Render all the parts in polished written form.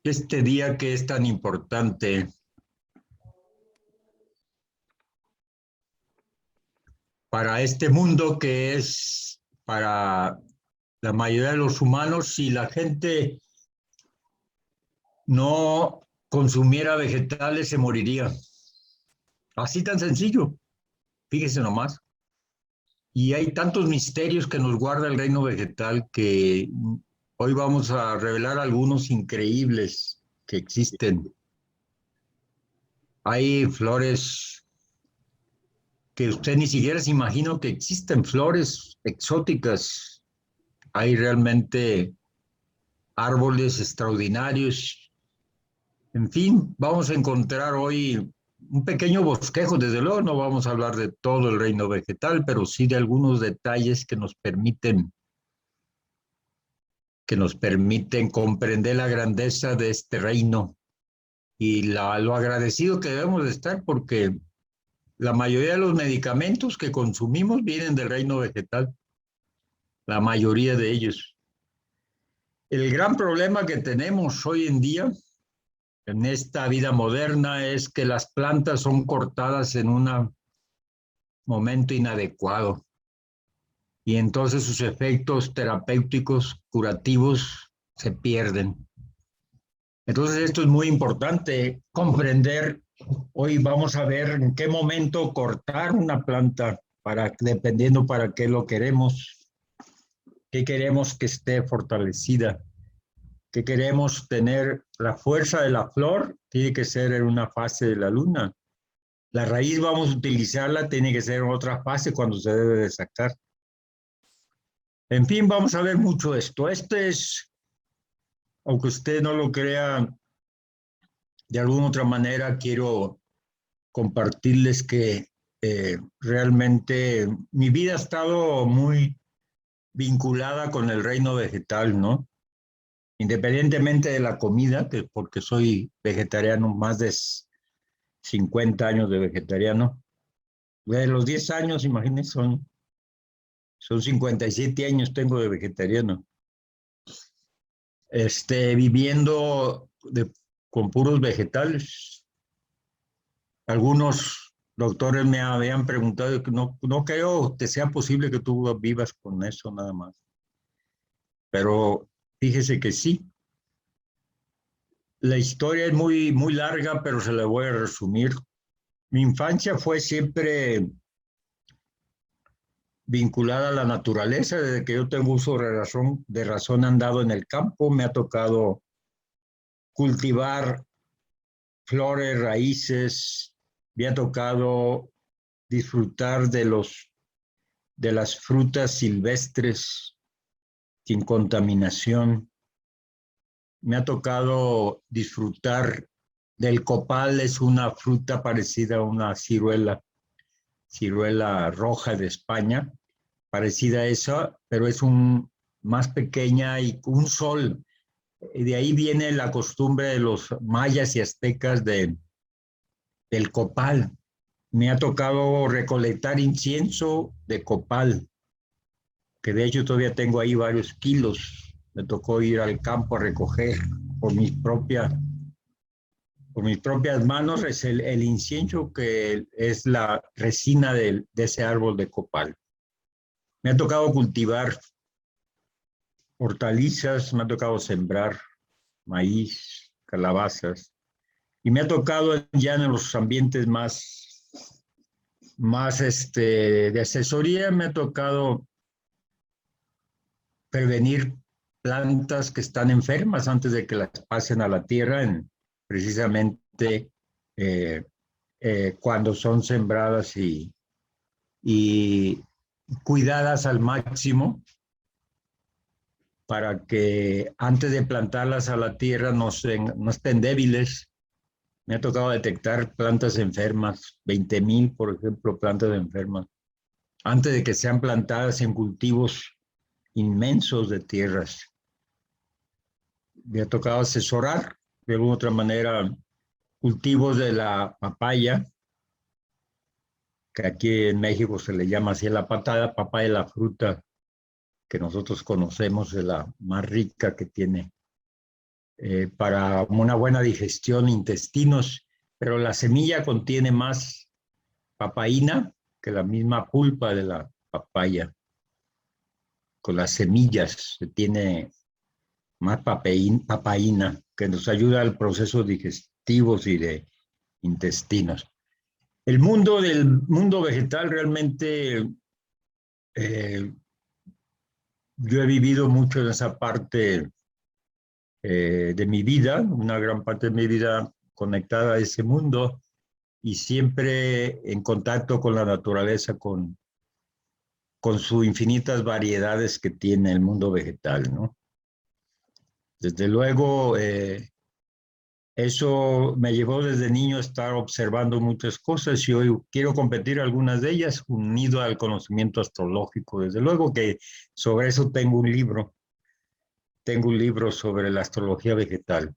este día que es tan importante para este mundo que es para la mayoría de los humanos. Si la gente no consumiera vegetales, se moriría. Así tan sencillo, fíjese nomás. Y hay tantos misterios que nos guarda el reino vegetal que hoy vamos a revelar algunos increíbles que existen. Hay flores que usted ni siquiera se imagina que existen, flores exóticas. Hay realmente árboles extraordinarios. En fin, vamos a encontrar hoy un pequeño bosquejo. Desde luego no vamos a hablar de todo el reino vegetal, pero sí de algunos detalles que nos permiten comprender la grandeza de este reino y lo agradecido que debemos de estar, porque la mayoría de los medicamentos que consumimos vienen del reino vegetal, la mayoría de ellos. El gran problema que tenemos hoy en día en esta vida moderna es que las plantas son cortadas en un momento inadecuado y entonces sus efectos terapéuticos, curativos, se pierden. Entonces esto es muy importante comprender. Hoy vamos a ver en qué momento cortar una planta, dependiendo para qué lo queremos, qué queremos que esté fortalecida, qué queremos tener. La fuerza de la flor tiene que ser en una fase de la luna. La raíz vamos a utilizarla, tiene que ser en otra fase cuando se debe de sacar. En fin, vamos a ver mucho esto. Este es, aunque usted no lo crea, de alguna otra manera quiero compartirles que realmente mi vida ha estado muy vinculada con el reino vegetal, ¿no? Independientemente de la comida, que porque soy vegetariano, más de 50 años de vegetariano. De los 10 años, imagínense, son 57 años tengo de vegetariano. Viviendo con puros vegetales. Algunos doctores me habían preguntado que no creo que sea posible que tú vivas con eso nada más. Pero fíjese que sí. La historia es muy, muy larga, pero se la voy a resumir. Mi infancia fue siempre vinculada a la naturaleza. Desde que yo tengo uso de razón andado en el campo, me ha tocado cultivar flores, raíces, me ha tocado disfrutar de las frutas silvestres sin contaminación. Me ha tocado disfrutar del copal. Es una fruta parecida a una ciruela roja de España, parecida a esa, pero es más pequeña y un sol. De ahí viene la costumbre de los mayas y aztecas del copal. Me ha tocado recolectar incienso de copal, que de hecho todavía tengo ahí varios kilos. Me tocó ir al campo a recoger por mis propias manos. Es el incienso, que es la resina de ese árbol de copal. Me ha tocado cultivar hortalizas, me ha tocado sembrar maíz, calabazas, y me ha tocado ya en los ambientes más de asesoría, me ha tocado prevenir plantas que están enfermas antes de que las pasen a la tierra, precisamente cuando son sembradas y cuidadas al máximo, para que antes de plantarlas a la tierra no estén débiles. Me ha tocado detectar plantas enfermas, 20,000, por ejemplo, plantas enfermas, antes de que sean plantadas en cultivos inmensos de tierras. Me ha tocado asesorar, de alguna otra manera, cultivos de la papaya, que aquí en México se le llama así la papaya, la fruta que nosotros conocemos, es la más rica que tiene para una buena digestión, intestinos, pero la semilla contiene más papaína que la misma pulpa de la papaya. Con las semillas se tiene más papaína que nos ayuda al proceso digestivos y de intestinos. El mundo del mundo vegetal realmente, yo he vivido mucho en esa parte de mi vida, una gran parte de mi vida conectada a ese mundo y siempre en contacto con la naturaleza, con sus infinitas variedades que tiene el mundo vegetal, ¿no? Desde luego, eso me llevó desde niño a estar observando muchas cosas y hoy quiero compartir algunas de ellas unido al conocimiento astrológico. Desde luego que sobre eso tengo un libro. Tengo un libro sobre la astrología vegetal.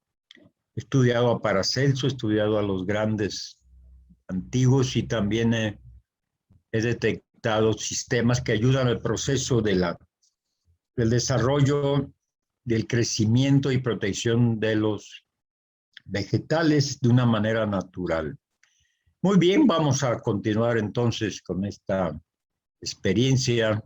He estudiado a Paracelso, he estudiado a los grandes antiguos y también he detectado sistemas que ayudan al proceso del desarrollo, del crecimiento y protección de los vegetales de una manera natural. Muy bien, vamos a continuar entonces con esta experiencia.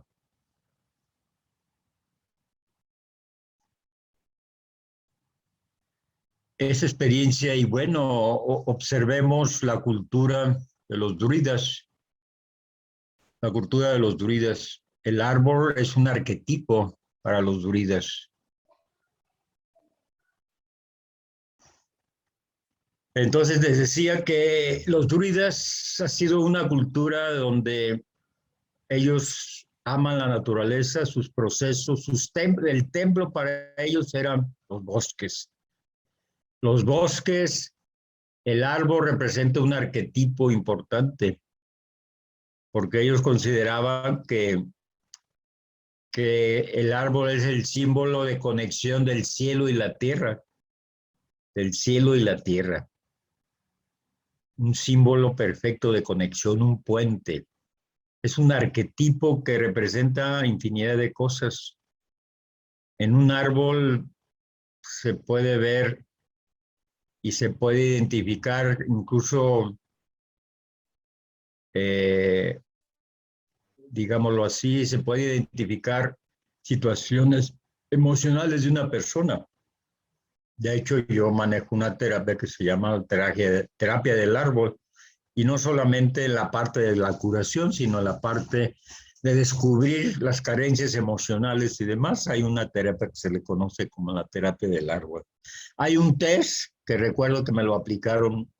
Esa experiencia y bueno, observemos la cultura de los druidas. La cultura de los druidas. El árbol es un arquetipo para los druidas. Entonces les decía que los druidas ha sido una cultura donde ellos aman la naturaleza, sus procesos, el templo para ellos eran los bosques. Los bosques, el árbol representa un arquetipo importante, porque ellos consideraban que el árbol es el símbolo de conexión del cielo y la tierra, del cielo y la tierra. Un símbolo perfecto de conexión, un puente. Es un arquetipo que representa infinidad de cosas. En un árbol se puede ver y se puede identificar incluso, digámoslo así, se puede identificar situaciones emocionales de una persona. De hecho, yo manejo una terapia que se llama terapia del árbol, y no solamente la parte de la curación, sino la parte de descubrir las carencias emocionales y demás. Hay una terapia que se le conoce como la terapia del árbol. Hay un test que recuerdo que me lo aplicaron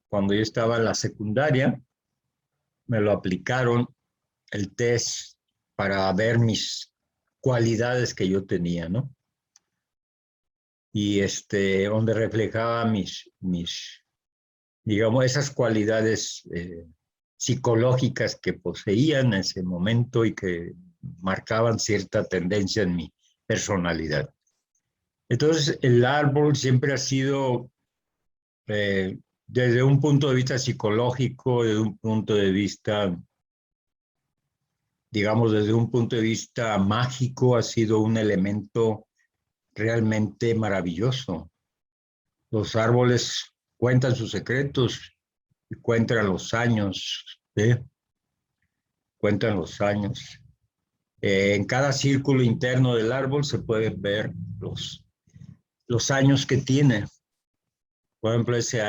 cuando yo estaba en la secundaria, me lo aplicaron el test para ver mis cualidades que yo tenía, ¿no? Y donde reflejaba digamos, esas cualidades psicológicas que poseía en ese momento y que marcaban cierta tendencia en mi personalidad. Entonces, el árbol siempre ha sido, desde un punto de vista psicológico, desde un punto de vista, digamos, desde un punto de vista mágico, ha sido un elemento realmente maravilloso. Los árboles cuentan sus secretos y cuentan los años, ¿eh? Cuentan los años. En cada círculo interno del árbol se pueden ver los años que tiene. Por ejemplo, ese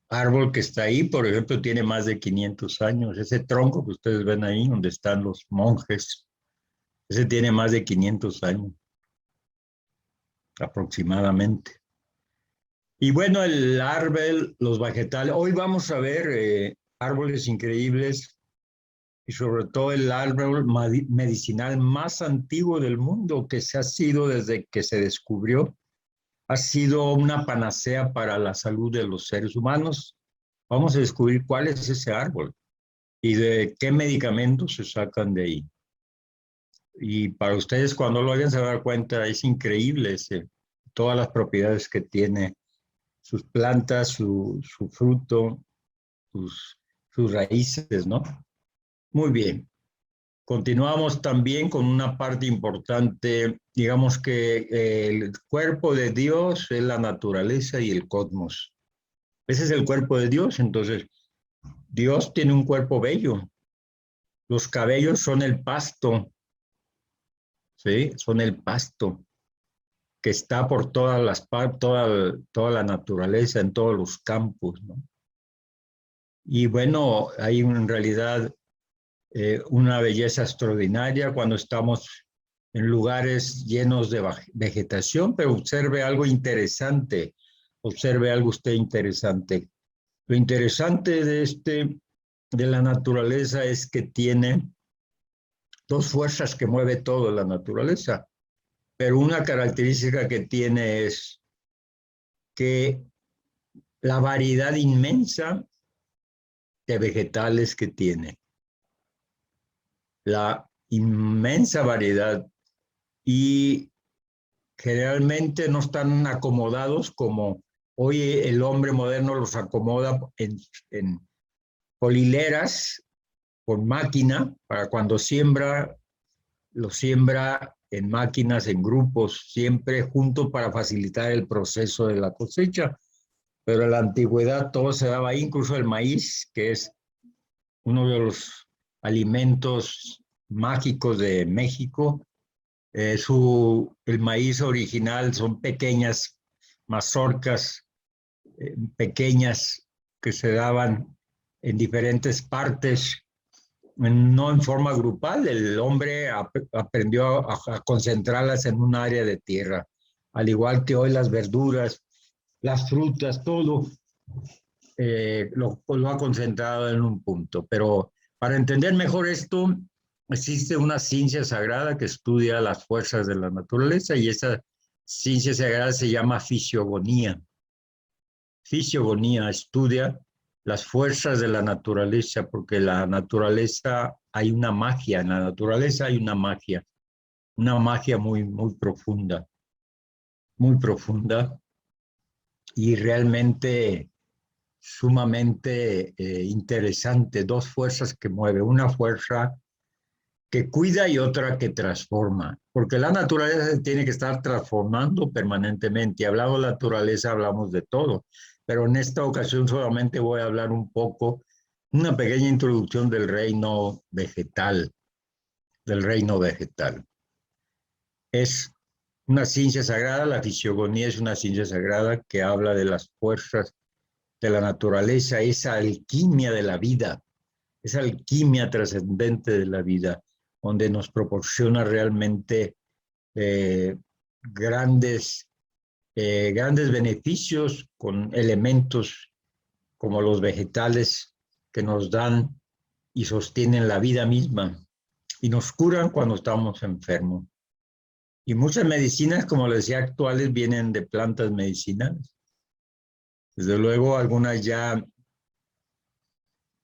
árbol que está ahí, por ejemplo, tiene más de 500 años. Ese tronco que ustedes ven ahí, donde están los monjes, ese tiene más de 500 años, aproximadamente. Y bueno, el árbol, los vegetales. Hoy vamos a ver árboles increíbles y sobre todo el árbol medicinal más antiguo del mundo que se ha sido desde que se descubrió. Ha sido una panacea para la salud de los seres humanos. Vamos a descubrir cuál es ese árbol y de qué medicamentos se sacan de ahí. Y para ustedes, cuando lo hagan, se van a dar cuenta, es increíble todas las propiedades que tiene sus plantas, su fruto, sus raíces, ¿no? Muy bien. Continuamos también con una parte importante, digamos que el cuerpo de Dios es la naturaleza y el cosmos. Ese es el cuerpo de Dios, entonces Dios tiene un cuerpo bello. Los cabellos son el pasto, ¿sí? Son el pasto que está por todas las toda la naturaleza, en todos los campos, ¿no? Y bueno, hay en realidad una belleza extraordinaria cuando estamos en lugares llenos de vegetación, pero observe algo interesante, observe algo usted interesante. Lo interesante de la naturaleza es que tiene dos fuerzas que mueve todo la naturaleza, pero una característica que tiene es que la variedad inmensa de vegetales que tiene, la inmensa variedad, y generalmente no están acomodados como hoy el hombre moderno los acomoda en polileras con máquina, para cuando siembra, lo siembra en máquinas, en grupos, siempre juntos para facilitar el proceso de la cosecha. Pero en la antigüedad todo se daba ahí, incluso el maíz, que es uno de los alimentos mágicos de México. El maíz original son pequeñas mazorcas, pequeñas, que se daban en diferentes partes, no en forma grupal. El hombre aprendió a concentrarlas en un área de tierra, al igual que hoy las verduras, las frutas, todo lo ha concentrado en un punto. Pero para entender mejor esto, existe una ciencia sagrada que estudia las fuerzas de la naturaleza, y esa ciencia sagrada se llama fisiogonía. Fisiogonía estudia las fuerzas de la naturaleza, porque la naturaleza hay una magia, en la naturaleza hay una magia muy, muy profunda y realmente sumamente interesante. Dos fuerzas que mueve, una fuerza que cuida y otra que transforma, porque la naturaleza se tiene que estar transformando permanentemente. Y hablando de naturaleza, hablamos de todo, pero en esta ocasión solamente voy a hablar un poco, una pequeña introducción del reino vegetal, Es una ciencia sagrada, la fisiogonía es una ciencia sagrada que habla de las fuerzas de la naturaleza, esa alquimia de la vida, esa alquimia trascendente de la vida, donde nos proporciona realmente eh, grandes, grandes beneficios con elementos como los vegetales que nos dan y sostienen la vida misma y nos curan cuando estamos enfermos. Y muchas medicinas, como les decía, actuales vienen de plantas medicinales. Desde luego, algunas ya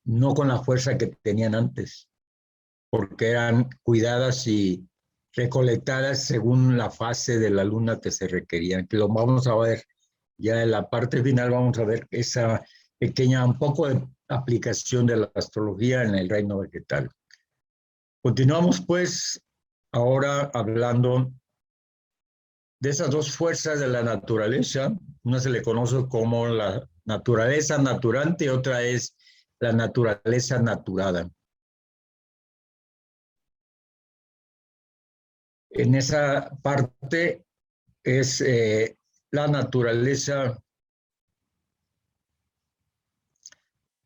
no con la fuerza que tenían antes, porque eran cuidadas y recolectadas según la fase de la luna que se requerían, que lo vamos a ver ya en la parte final. Vamos a ver esa pequeña, un poco de aplicación de la astrología en el reino vegetal. Continuamos pues ahora hablando de esas dos fuerzas de la naturaleza. Una se le conoce como la naturaleza naturante y otra es la naturaleza naturada. En esa parte es la naturaleza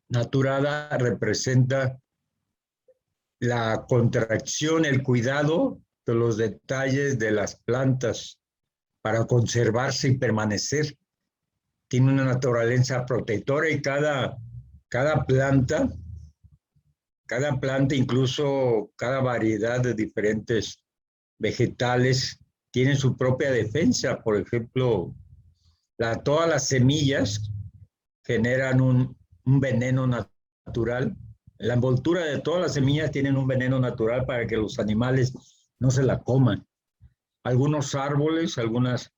naturada, representa la contracción, el cuidado de los detalles de las plantas para conservarse y permanecer. Tiene una naturaleza protectora y cada planta, incluso cada variedad de diferentes vegetales, tienen su propia defensa. Por ejemplo, todas las semillas generan un veneno natural. La envoltura de todas las semillas tienen un veneno natural para que los animales no se la coman. Algunos árboles, algunas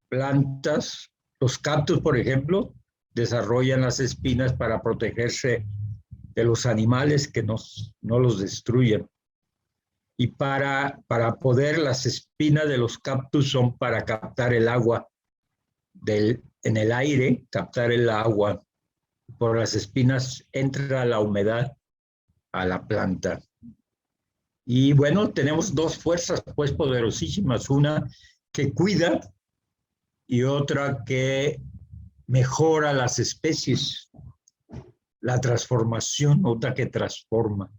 plantas, los cactus, por ejemplo, desarrollan las espinas para protegerse de los animales que no los destruyan. Y para poder, las espinas de los cactus son para captar el agua en el aire, captar el agua. Por las espinas entra la humedad a la planta. Y bueno, tenemos dos fuerzas pues poderosísimas, una que cuida y otra que mejora las especies, la transformación, otra que transforma.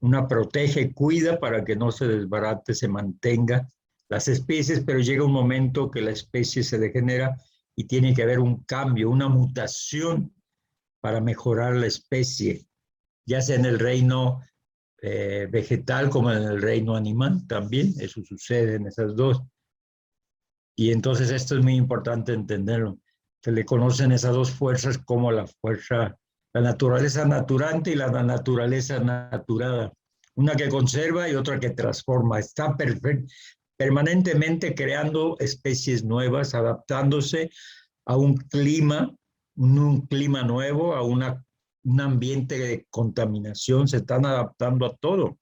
Una protege, cuida para que no se desbarate, se mantenga las especies, pero llega un momento que la especie se degenera y tiene que haber un cambio, una mutación para mejorar la especie, ya sea en el reino vegetal como en el reino animal también, eso sucede en esas dos. Y entonces esto es muy importante entenderlo. Se le conocen esas dos fuerzas como la fuerza, la naturaleza naturante y la naturaleza naturada. Una que conserva y otra que transforma. Está permanentemente creando especies nuevas, adaptándose a un clima nuevo, a un ambiente de contaminación. Se están adaptando a todo.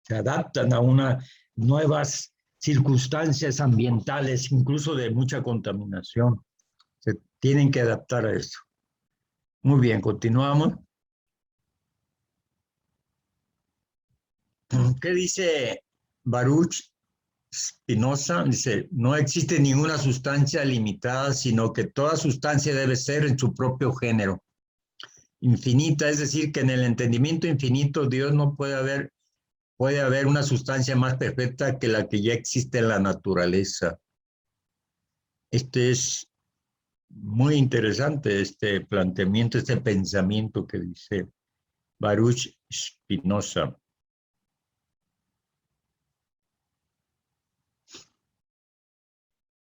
Se adaptan a unas nuevas circunstancias ambientales, incluso de mucha contaminación. Se tienen que adaptar a eso. Muy bien, continuamos. ¿Qué dice Baruch Spinoza? Dice, no existe ninguna sustancia limitada, sino que toda sustancia debe ser en su propio género. Infinita, es decir, que en el entendimiento infinito Dios no puede haber una sustancia más perfecta que la que ya existe en la naturaleza. Este es muy interesante, este planteamiento, este pensamiento que dice Baruch Spinoza.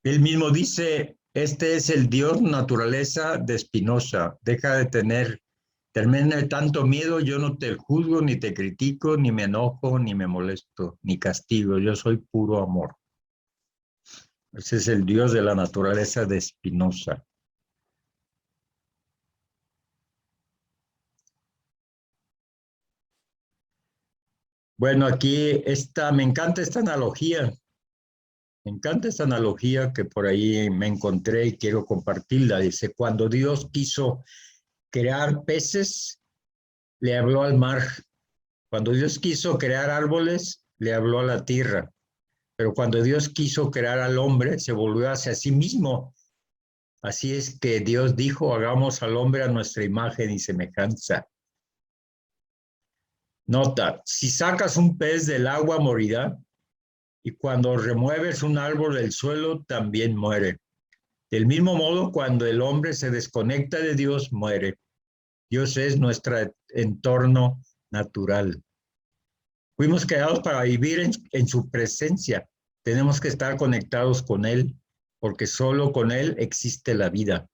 Él mismo dice, este es el Dios naturaleza de Spinoza. Deja de tener tanto miedo, yo no te juzgo, ni te critico, ni me enojo, ni me molesto, ni castigo. Yo soy puro amor. Ese es el Dios de la naturaleza de Spinoza. Bueno, aquí me encanta esta analogía. Me encanta esta analogía que por ahí me encontré y quiero compartirla. Dice, cuando Dios quiso crear peces, le habló al mar. Cuando Dios quiso crear árboles, le habló a la tierra. Pero cuando Dios quiso crear al hombre, se volvió hacia sí mismo. Así es que Dios dijo, hagamos al hombre a nuestra imagen y semejanza. Nota, si sacas un pez del agua, morirá. Y cuando remueves un árbol del suelo, también muere. Del mismo modo, cuando el hombre se desconecta de Dios, muere. Dios es nuestro entorno natural. Fuimos creados para vivir en su presencia. Tenemos que estar conectados con Él, porque solo con Él existe la vida.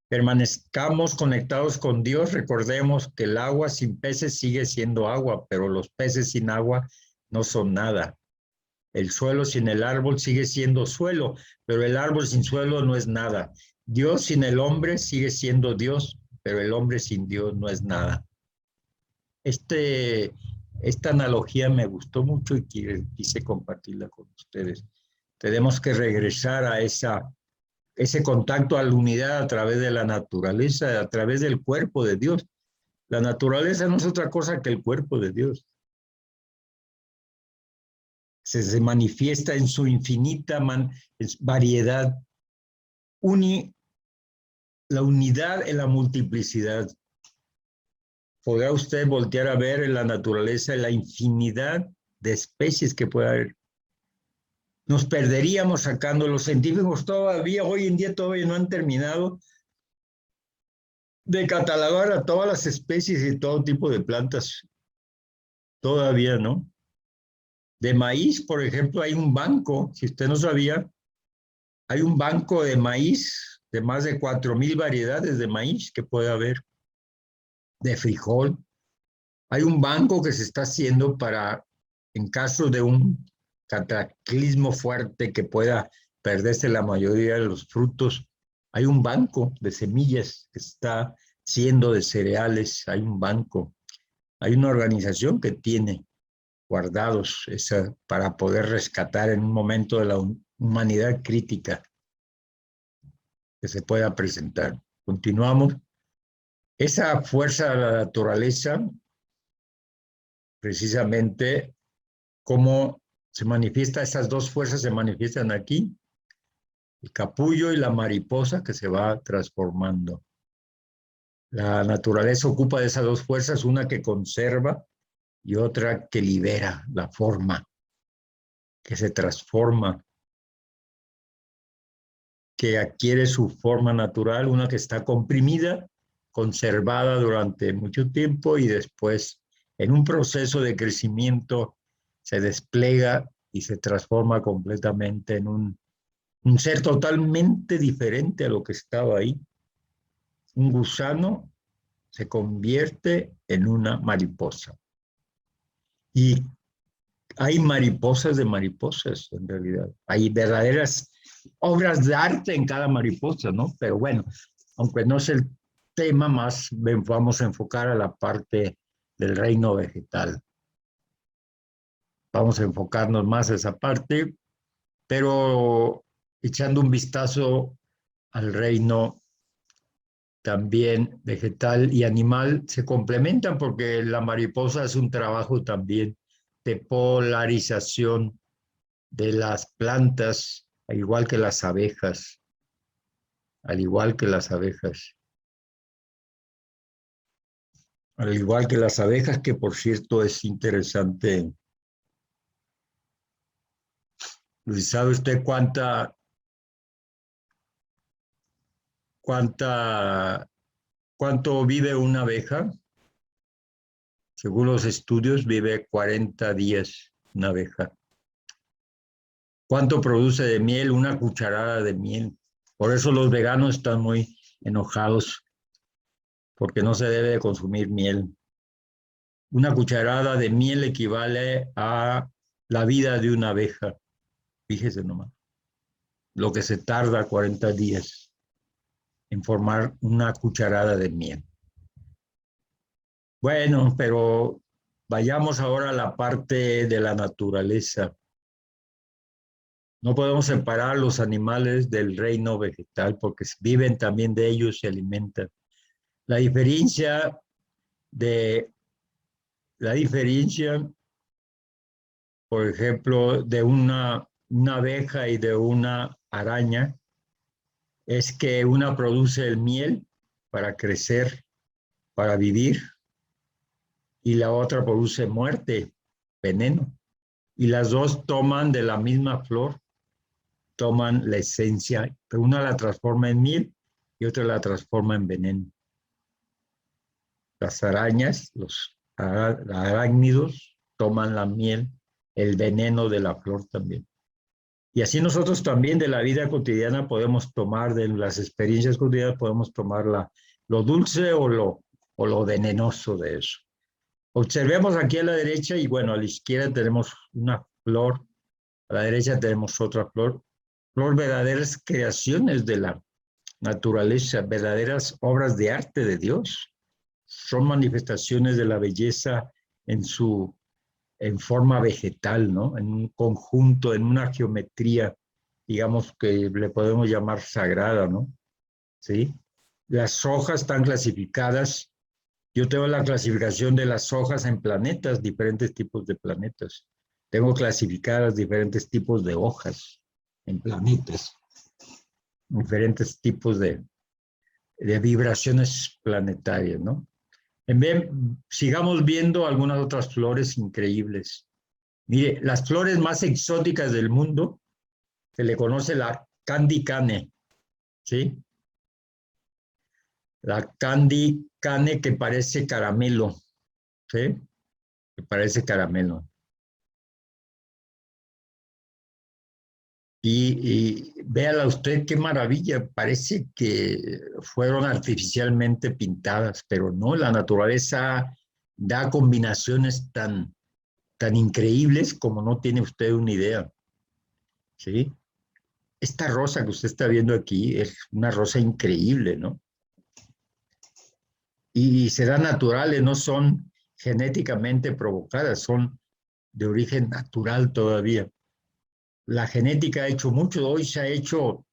Permanezcamos conectados con Dios. Recordemos que el agua sin peces sigue siendo agua, pero los peces sin agua no son nada. El suelo sin el árbol sigue siendo suelo, pero el árbol sin suelo no es nada. Dios sin el hombre sigue siendo Dios, pero el hombre sin Dios no es nada. Esta analogía me gustó mucho y quise compartirla con ustedes. Tenemos que regresar a ese contacto a la unidad a través de la naturaleza, a través del cuerpo de Dios. La naturaleza no es otra cosa que el cuerpo de Dios. Se manifiesta en su infinita variedad, la unidad en la multiplicidad. Podrá usted voltear a ver en la naturaleza la infinidad de especies que puede haber. Nos perderíamos sacando, los científicos todavía, hoy en día todavía no han terminado de catalogar a todas las especies y todo tipo de plantas. Todavía no. De maíz, por ejemplo, hay un banco, si usted no sabía, hay un banco de maíz de más de 4,000 variedades de maíz que puede haber, de frijol. Hay un banco que se está haciendo para, en caso de un cataclismo fuerte que pueda perderse la mayoría de los frutos, hay un banco de semillas que está siendo de cereales, hay un banco, hay una organización que tiene guardados para poder rescatar en un momento de la humanidad crítica que se pueda presentar. Continuamos. Esa fuerza de la naturaleza, precisamente, cómo se manifiesta, esas dos fuerzas se manifiestan aquí, el capullo y la mariposa que se va transformando. La naturaleza ocupa de esas dos fuerzas, una que conserva y otra que libera la forma, que se transforma, que adquiere su forma natural, una que está comprimida, conservada durante mucho tiempo y después en un proceso de crecimiento se despliega y se transforma completamente en un ser totalmente diferente a lo que estaba ahí. Un gusano se convierte en una mariposa. Y hay mariposas de mariposas, en realidad. Hay verdaderas obras de arte en cada mariposa, ¿no? Pero bueno, aunque no es el tema, más vamos a enfocar a la parte del reino vegetal. Vamos a enfocarnos más a esa parte, pero echando un vistazo al reino también vegetal y animal, se complementan porque la mariposa es un trabajo también de polarización de las plantas, al igual que las abejas, al igual que las abejas. Al igual que las abejas, que por cierto es interesante. ¿Sabe usted cuánto vive una abeja? Según los estudios, vive 40 días una abeja. ¿Cuánto produce de miel? Una cucharada de miel. Por eso los veganos están muy enojados, porque no se debe de consumir miel. Una cucharada de miel equivale a la vida de una abeja. Fíjese nomás. Lo que se tarda 40 días en formar una cucharada de miel. Bueno, pero vayamos ahora a la parte de la naturaleza. No podemos separar los animales del reino vegetal porque viven también de ellos, se alimentan. La diferencia, por ejemplo, de una abeja y de una araña es que una produce el miel para crecer, para vivir, y la otra produce muerte, veneno. Y las dos toman de la misma flor, toman la esencia, pero una la transforma en miel y otra la transforma en veneno. Las arañas, los arácnidos, toman la miel, el veneno de la flor también. Y así nosotros también de la vida cotidiana podemos tomar, de las experiencias cotidianas, podemos tomar lo dulce o lo venenoso de eso. Observemos aquí a la derecha y bueno, a la izquierda tenemos una flor, a la derecha tenemos otra flor. Flor, verdaderas creaciones de la naturaleza, verdaderas obras de arte de Dios. Son manifestaciones de la belleza en forma vegetal, ¿no? En un conjunto, en una geometría, digamos que le podemos llamar sagrada, ¿no? ¿Sí? Las hojas están clasificadas. Yo tengo la clasificación de las hojas en planetas, diferentes tipos de planetas. Tengo clasificadas diferentes tipos de hojas en planetas, diferentes tipos de vibraciones planetarias, ¿no? Sigamos viendo algunas otras flores increíbles. Mire, las flores más exóticas del mundo se le conoce la candy cane, ¿sí? La candy cane que parece caramelo, ¿sí? Que parece caramelo. Y véala usted qué maravilla, parece que fueron artificialmente pintadas, pero no, la naturaleza da combinaciones tan increíbles como no tiene usted una idea, ¿sí? Esta rosa que usted está viendo aquí es una rosa increíble, ¿no? Y serán naturales, no son genéticamente provocadas, son de origen natural todavía. La genética ha hecho mucho, hoy se ha hecho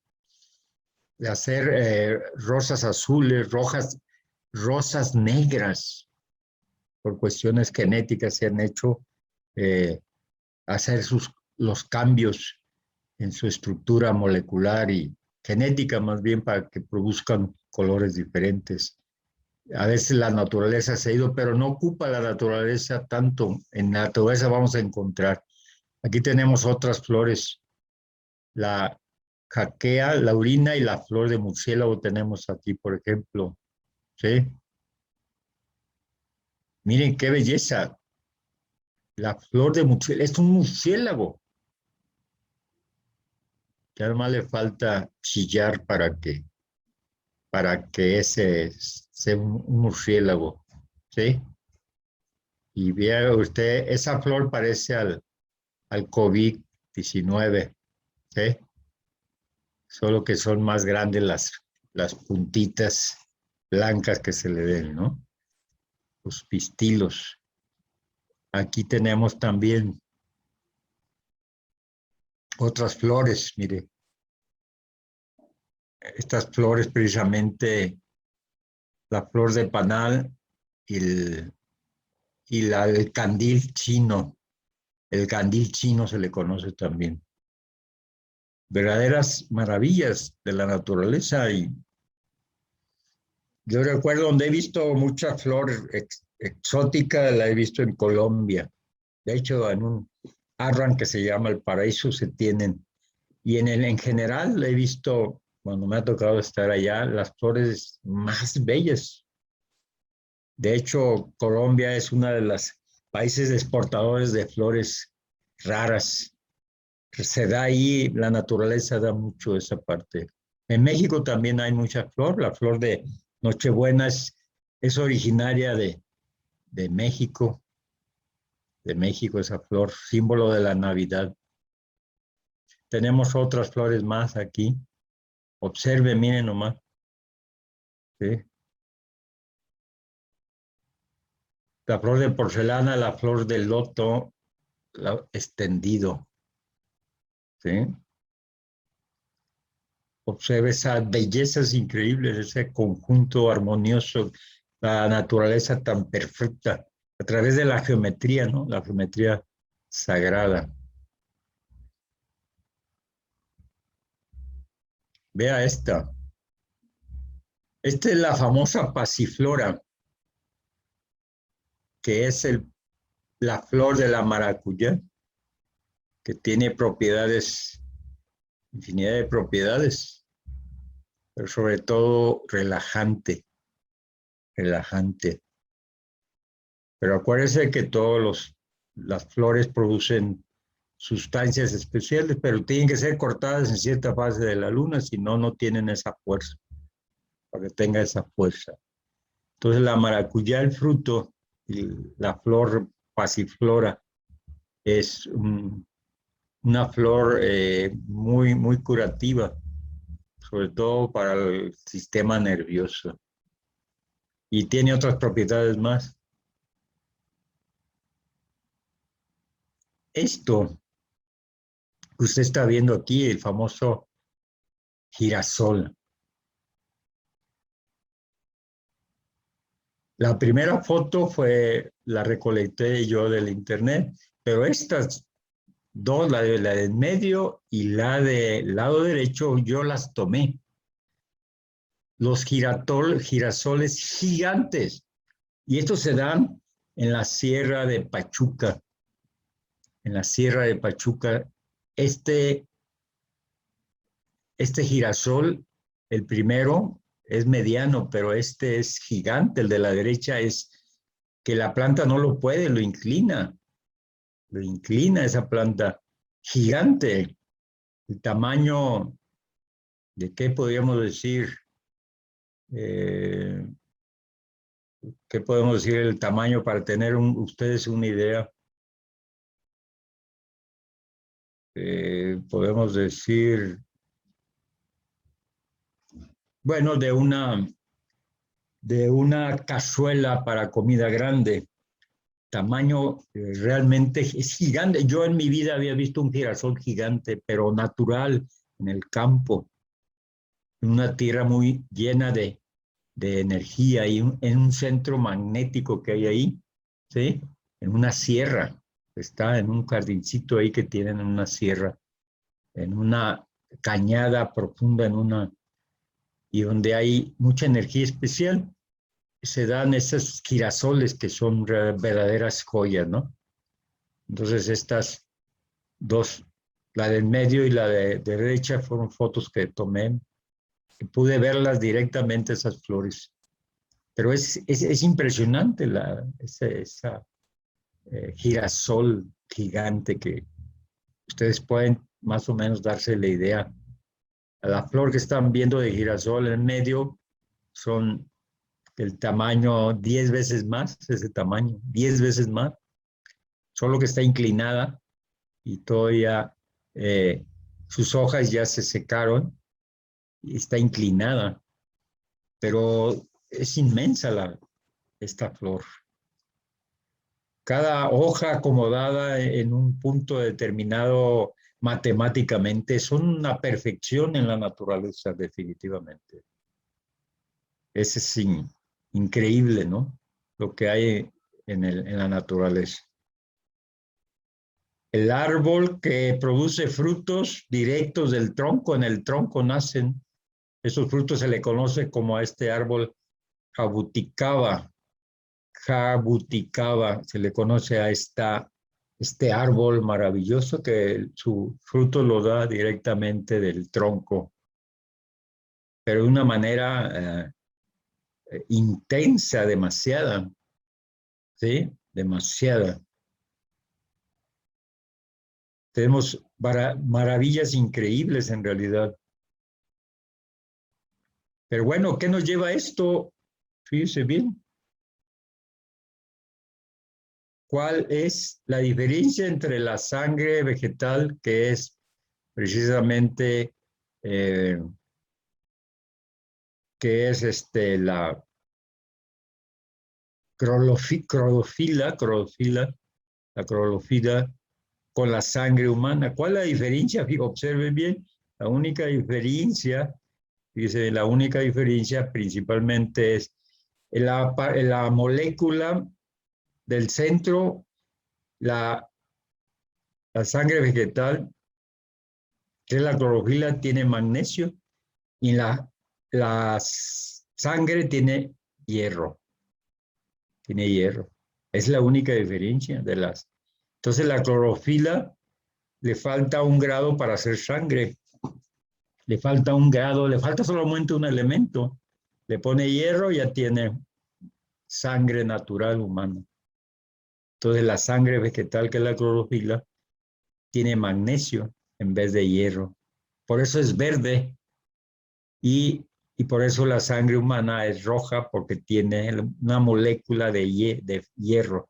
de hacer rosas azules, rojas, rosas negras, por cuestiones genéticas se han hecho eh, hacer los cambios en su estructura molecular y genética más bien para que produzcan colores diferentes. A veces la naturaleza se ha ido, pero no ocupa la naturaleza tanto. En la naturaleza vamos a encontrar. Aquí tenemos otras flores. La jaquea, laurina y la flor de murciélago tenemos aquí, por ejemplo. ¿Sí? Miren qué belleza. La flor de murciélago. Es un murciélago. Que además le falta chillar para que ese sea un murciélago. ¿Sí? Y vea usted, esa flor parece al COVID-19, ¿sí? Solo que son más grandes las puntitas blancas que se le ven, ¿no? Los pistilos. Aquí tenemos también otras flores, mire. Estas flores precisamente, la flor de panal y el candil chino. El candil chino se le conoce también. Verdaderas maravillas de la naturaleza y yo recuerdo donde he visto mucha flor exótica, la he visto en Colombia. De hecho, en un arran que se llama El Paraíso se tienen. Y en general he visto, cuando me ha tocado estar allá, las flores más bellas. De hecho, Colombia es uno de los países exportadores de flores raras. Se da ahí, la naturaleza da mucho esa parte. En México también hay mucha flor. La flor de Nochebuena es originaria de México, esa flor, símbolo de la Navidad. Tenemos otras flores más aquí. Observe, miren nomás. ¿Sí? La flor de porcelana, la flor del loto, extendido. ¿Sí? Observe esas bellezas increíbles, ese conjunto armonioso, la naturaleza tan perfecta, a través de la geometría, ¿no? La geometría sagrada. Vea esta. Esta es la famosa pasiflora, que es la flor de la maracuyá, que tiene propiedades, infinidad de propiedades, pero sobre todo relajante. Pero acuérdense que las flores producen sustancias especiales, pero tienen que ser cortadas en cierta fase de la luna, si no, no tienen esa fuerza, para que tenga esa fuerza. Entonces la maracuyá, el fruto, y la flor pasiflora, es una flor muy, muy curativa, sobre todo para el sistema nervioso. Y tiene otras propiedades más. Esto que usted está viendo aquí, el famoso girasol. La primera foto la recolecté yo del internet, pero estas dos, la del medio y la del lado derecho, yo las tomé. Los girasoles gigantes. Y estos se dan en la Sierra de Pachuca. En la Sierra de Pachuca, este girasol, el primero, es mediano, pero este es gigante. El de la derecha es que la planta no lo puede, lo inclina esa planta gigante. El tamaño, ¿de qué podríamos decir? Eh, ¿Qué podemos decir el tamaño para tener ustedes una idea? Podemos decir, bueno, de una cazuela para comida grande. tamaño realmente es gigante. Yo en mi vida había visto un girasol gigante, pero natural, en el campo, en una tierra muy llena de energía y en un centro magnético que hay ahí, ¿sí? En una sierra, está en un jardincito ahí que tienen en una sierra, en una cañada profunda, y donde hay mucha energía especial, se dan esos girasoles que son verdaderas joyas, ¿no? Entonces estas dos, la del medio y la de derecha, fueron fotos que tomé, y pude verlas directamente, esas flores. Pero es impresionante esa girasol gigante que ustedes pueden más o menos darse la idea. La flor que están viendo de girasol en medio son el tamaño 10 veces más, ese tamaño, 10 veces más, solo que está inclinada y todavía sus hojas ya se secaron y está inclinada, pero es inmensa esta flor. Cada hoja acomodada en un punto determinado matemáticamente son una perfección en la naturaleza, definitivamente. Es increíble, ¿no? Lo que hay en la naturaleza. El árbol que produce frutos directos del tronco, en el tronco nacen. Esos frutos se le conoce como a este árbol jabuticaba. Jabuticaba, se le conoce a este árbol maravilloso que su fruto lo da directamente del tronco, pero de una manera intensa, demasiada, ¿sí? Demasiada. Tenemos maravillas increíbles en realidad. Pero bueno, ¿qué nos lleva a esto? Fíjese bien. ¿Cuál es la diferencia entre la sangre vegetal, que es precisamente la clorofila, la clorofila, con la sangre humana? ¿Cuál es la diferencia? Observen bien, la única diferencia, dice, la única diferencia principalmente es la molécula del centro, la sangre vegetal, que es la clorofila, tiene magnesio, y la sangre tiene hierro. Tiene hierro. Es la única diferencia de las. Entonces la clorofila le falta un grado para hacer sangre. Le falta un grado, le falta solamente un elemento. Le pone hierro y ya tiene sangre natural humana. Entonces la sangre vegetal, que es la clorofila, tiene magnesio en vez de hierro. Por eso es verde y por eso la sangre humana es roja, porque tiene una molécula de hierro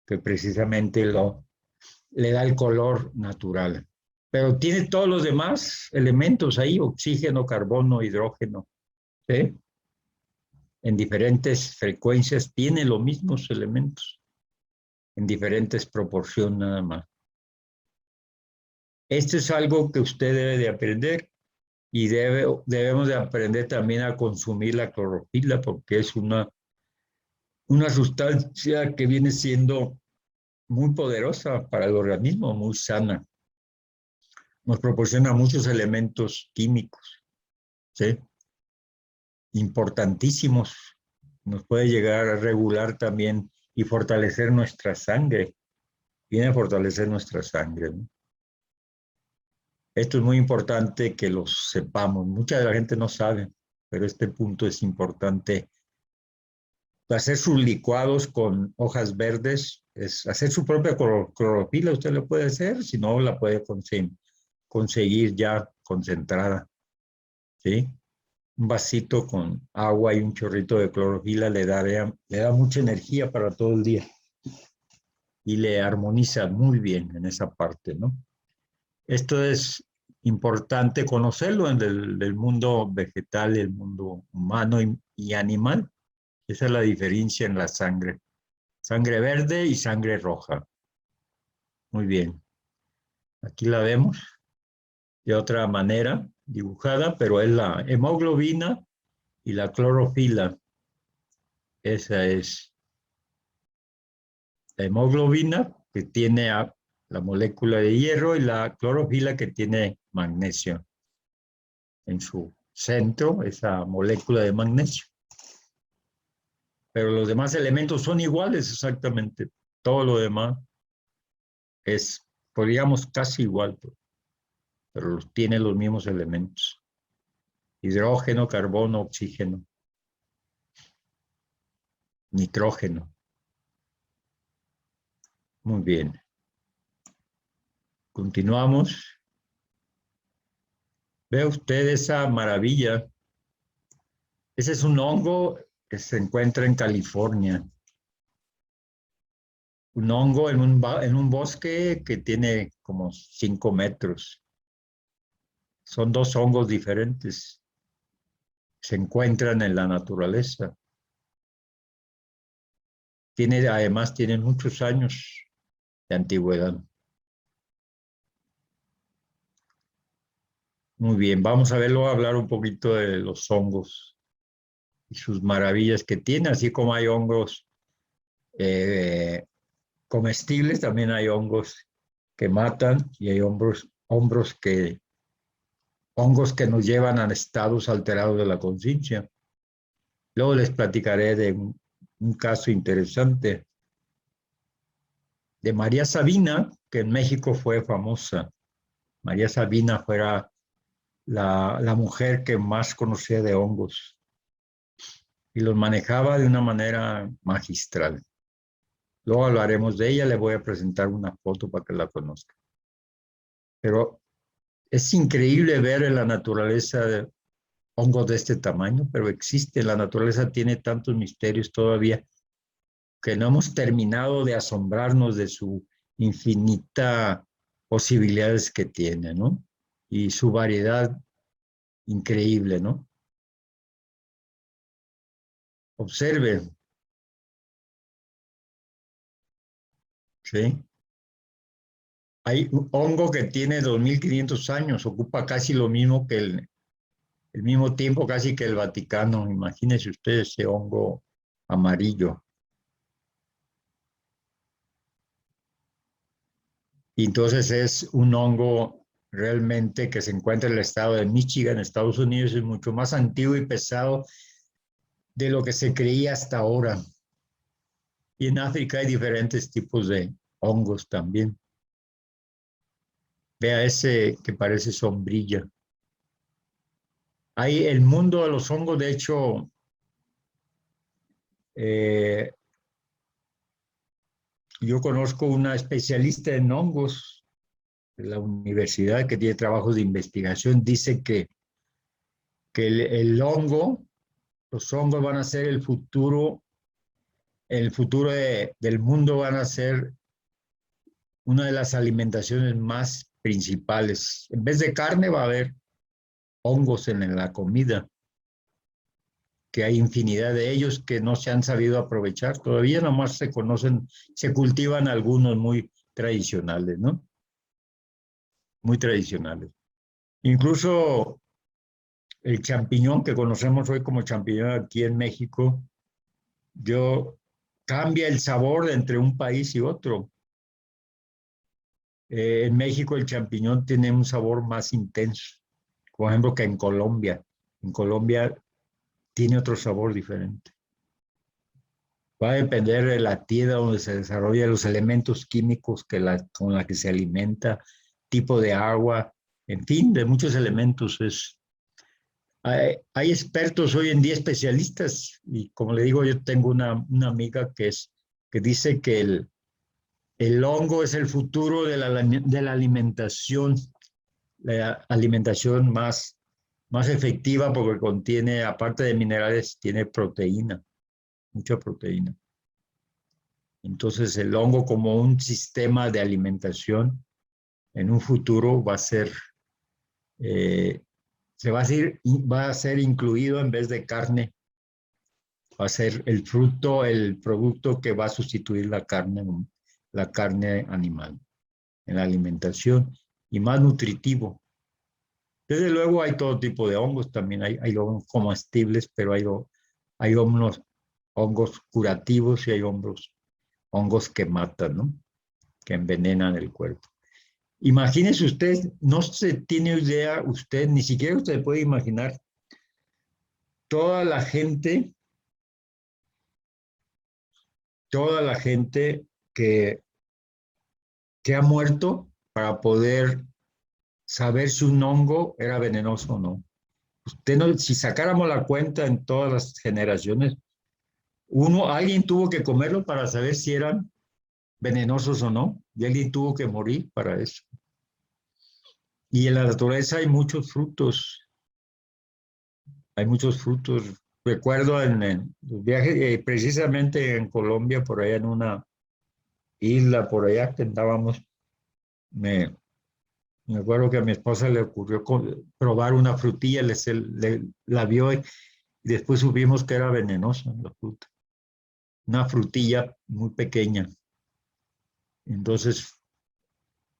que precisamente le da el color natural. Pero tiene todos los demás elementos ahí, oxígeno, carbono, hidrógeno, ¿sí? En diferentes frecuencias tiene los mismos elementos, en diferentes proporciones nada más. Esto es algo que usted debe de aprender y debemos de aprender también a consumir la clorofila, porque es una sustancia que viene siendo muy poderosa para el organismo, muy sana. Nos proporciona muchos elementos químicos, ¿sí? Importantísimos. Nos puede llegar a regular también y fortalecer nuestra sangre. Viene a fortalecer nuestra sangre, ¿no? Esto es muy importante que lo sepamos. Mucha de la gente no sabe, pero este punto es importante. Hacer sus licuados con hojas verdes, es hacer su propia clorofila, usted lo puede hacer, si no la puede conseguir ya concentrada, ¿sí? Un vasito con agua y un chorrito de clorofila le da mucha energía para todo el día y le armoniza muy bien en esa parte, ¿no? Esto es importante conocerlo del mundo vegetal, el mundo humano y animal. Esa es la diferencia en la sangre. Sangre verde y sangre roja. Muy bien. Aquí la vemos de otra manera dibujada, pero es la hemoglobina y la clorofila. Esa es la hemoglobina, que tiene la molécula de hierro, y la clorofila, que tiene magnesio en su centro, esa molécula de magnesio. Pero los demás elementos son iguales exactamente. Todo lo demás es, podríamos, casi igual, pero tiene los mismos elementos. Hidrógeno, carbono, oxígeno, nitrógeno. Muy bien. Continuamos. Ve usted esa maravilla. Ese es un hongo que se encuentra en California. Un hongo en un bosque que tiene como 5 metros. Son dos hongos diferentes. Se encuentran en la naturaleza. Además, tienen muchos años de antigüedad. Muy bien, vamos a verlo, hablar un poquito de los hongos y sus maravillas que tiene, así como hay hongos comestibles, también hay hongos que matan y hay hongos que nos llevan a estados alterados de la conciencia. Luego les platicaré de un caso interesante de María Sabina, que en México fue famosa. María Sabina fuera la mujer que más conocía de hongos y los manejaba de una manera magistral. Luego hablaremos de ella, le voy a presentar una foto para que la conozca. Pero es increíble ver en la naturaleza de hongos de este tamaño, pero existe, la naturaleza tiene tantos misterios todavía que no hemos terminado de asombrarnos de su infinita posibilidades que tiene, ¿no? Y su variedad increíble, ¿no? Observe, ¿sí? Hay un hongo que tiene 2.500 años, ocupa casi lo mismo que el mismo tiempo casi que el Vaticano. Imagínense ustedes ese hongo amarillo. Y entonces es un hongo realmente que se encuentra en el estado de Michigan, Estados Unidos, es mucho más antiguo y pesado de lo que se creía hasta ahora. Y en África hay diferentes tipos de hongos también. Vea ese que parece sombrilla. Hay el mundo de los hongos, de hecho, yo conozco una especialista en hongos de la universidad que tiene trabajos de investigación, dice que el hongo, los hongos van a ser el futuro del mundo, van a ser una de las alimentaciones más principales. En vez de carne va a haber hongos en la comida, que hay infinidad de ellos que no se han sabido aprovechar. Todavía nomás se conocen, se cultivan algunos muy tradicionales, ¿no? Muy tradicionales. Incluso el champiñón que conocemos hoy como champiñón aquí en México, cambia el sabor entre un país y otro. En México el champiñón tiene un sabor más intenso, por ejemplo, que en Colombia. En Colombia tiene otro sabor diferente. Va a depender de la tierra donde se desarrollan los elementos químicos con la que se alimenta, tipo de agua, en fin, de muchos elementos. Hay expertos hoy en día, especialistas, y como le digo, yo tengo una amiga que dice que el hongo es el futuro de la alimentación, la alimentación más efectiva porque contiene, aparte de minerales, tiene proteína, mucha proteína. Entonces el hongo como un sistema de alimentación en un futuro va a ser incluido en vez de carne va a ser el fruto, el producto que va a sustituir la carne animal en la alimentación y más nutritivo. Desde luego hay todo tipo de hongos, también hay hongos comestibles, pero hay hongos curativos y hay hongos que matan, ¿no? Que envenenan el cuerpo. Imagínese usted, no se tiene idea usted, ni siquiera usted puede imaginar toda la gente, toda la gente que ha muerto para poder saber si un hongo era venenoso o no. Usted no, si sacáramos la cuenta en todas las generaciones, alguien tuvo que comerlo para saber si eran venenosos o no, y alguien tuvo que morir para eso. Y en la naturaleza hay muchos frutos. Recuerdo en los viajes, precisamente en Colombia, por allá en una isla, por allá que andábamos, me acuerdo que a mi esposa le ocurrió probar una frutilla, la vio y después supimos que era venenosa la fruta. Una frutilla muy pequeña. Entonces,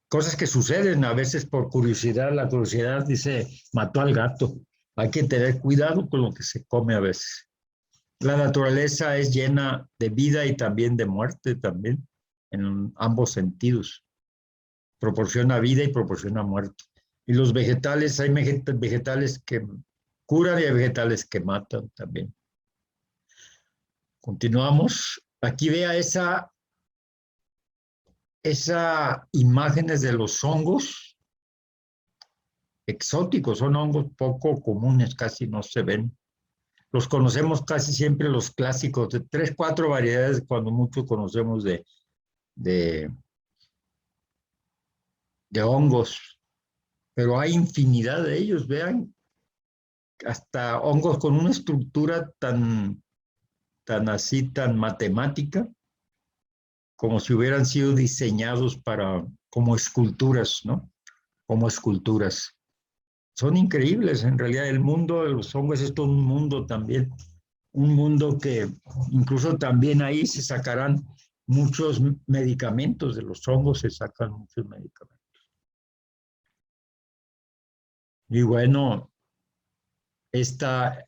cosas que suceden a veces por curiosidad. La curiosidad dice, mató al gato. Hay que tener cuidado con lo que se come a veces. La naturaleza es llena de vida y también de muerte, también, en ambos sentidos. Proporciona vida y proporciona muerte. Y los vegetales, hay vegetales que curan y hay vegetales que matan también. Continuamos. Aquí vea esas imágenes de los hongos exóticos, son hongos poco comunes, casi no se ven. Los conocemos casi siempre los clásicos, de 3, 4 variedades, cuando mucho conocemos de hongos, pero hay infinidad de ellos, vean, hasta hongos con una estructura tan matemática, como si hubieran sido diseñados como esculturas, ¿no? Como esculturas. Son increíbles, en realidad el mundo de los hongos es todo un mundo también, un mundo que incluso también ahí se sacarán muchos medicamentos, de los hongos se sacan muchos medicamentos. Y bueno, esta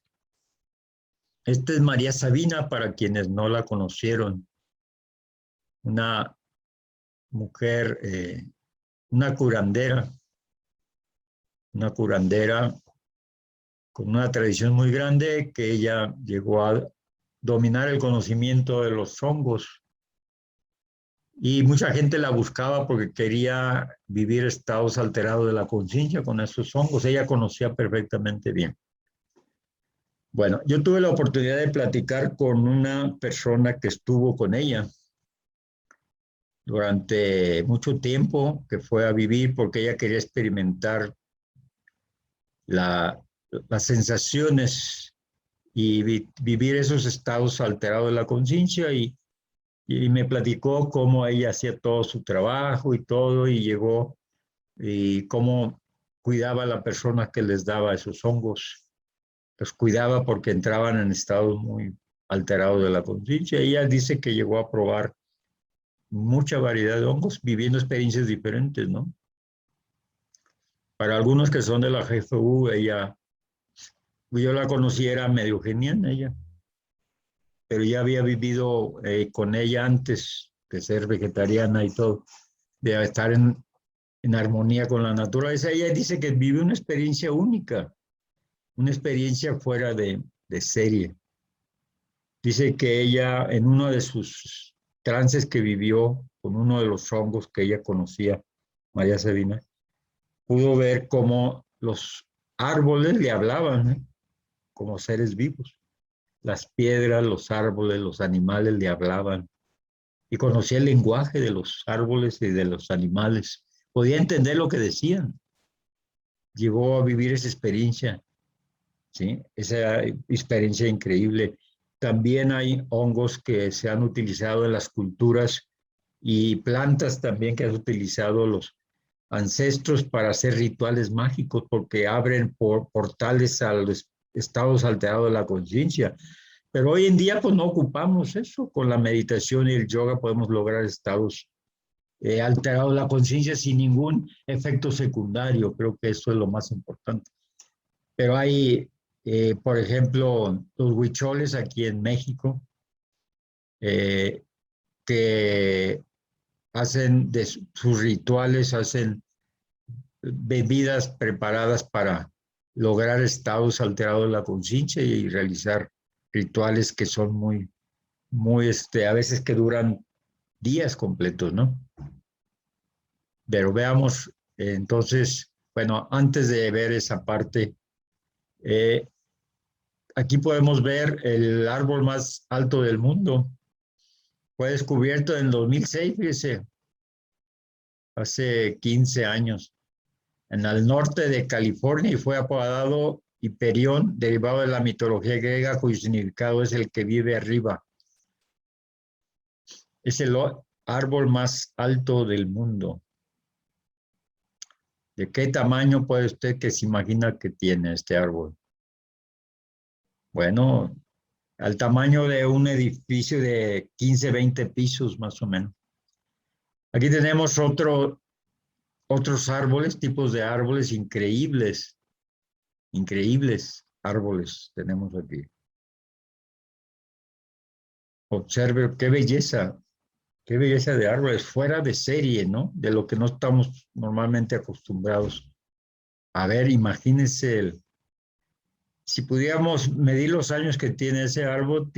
es María Sabina, para quienes no la conocieron, una mujer, una curandera con una tradición muy grande, que ella llegó a dominar el conocimiento de los hongos. Y mucha gente la buscaba porque quería vivir estados alterados de la conciencia con esos hongos. Ella conocía perfectamente bien. Bueno, yo tuve la oportunidad de platicar con una persona que estuvo con ella durante mucho tiempo, que fue a vivir porque ella quería experimentar las sensaciones y vivir esos estados alterados de la conciencia, y me platicó cómo ella hacía todo su trabajo y todo, y llegó y cómo cuidaba a la persona que les daba esos hongos. Los cuidaba porque entraban en estados muy alterados de la conciencia. Ella dice que llegó a probar mucha variedad de hongos, viviendo experiencias diferentes, ¿no? Para algunos que son de la GFU, yo la conocí, era medio genial ella, pero ya había vivido con ella antes de ser vegetariana y todo, de estar en armonía con la naturaleza. Ella dice que vive una experiencia única, una experiencia fuera de serie. Dice que ella, en uno de sus trances que vivió con uno de los hongos que ella conocía, María Sabina, pudo ver cómo los árboles le hablaban, ¿eh? Como seres vivos. Las piedras, los árboles, los animales le hablaban. Y conocía el lenguaje de los árboles y de los animales. Podía entender lo que decían. Llegó a vivir esa experiencia, ¿sí? Esa experiencia increíble. También hay hongos que se han utilizado en las culturas y plantas también que han utilizado los ancestros para hacer rituales mágicos, porque abren portales a los estados alterados de la conciencia. Pero hoy en día pues no ocupamos eso. Con la meditación y el yoga podemos lograr estados alterados de la conciencia sin ningún efecto secundario. Creo que eso es lo más importante. Pero hay, por ejemplo, los huicholes aquí en México, eh, que hacen de sus rituales, hacen bebidas preparadas para lograr estados alterados de la conciencia y realizar rituales que son muy, a veces que duran días completos, ¿no? Pero veamos, entonces, bueno, antes de ver esa parte, eh, aquí podemos ver el árbol más alto del mundo. Fue descubierto en 2006, fíjese, hace 15 años, en el norte de California, y fue apodado Hiperión, derivado de la mitología griega, cuyo significado es el que vive arriba. Es el árbol más alto del mundo. ¿De qué tamaño puede usted que se imagina que tiene este árbol? Bueno, al tamaño de un edificio de 15, 20 pisos más o menos. Aquí tenemos otros árboles, tipos de árboles increíbles, increíbles árboles tenemos aquí. Observe qué belleza de árboles, fuera de serie, ¿no? De lo que no estamos normalmente acostumbrados. A ver, imagínense, si pudiéramos medir los años que tiene ese árbol,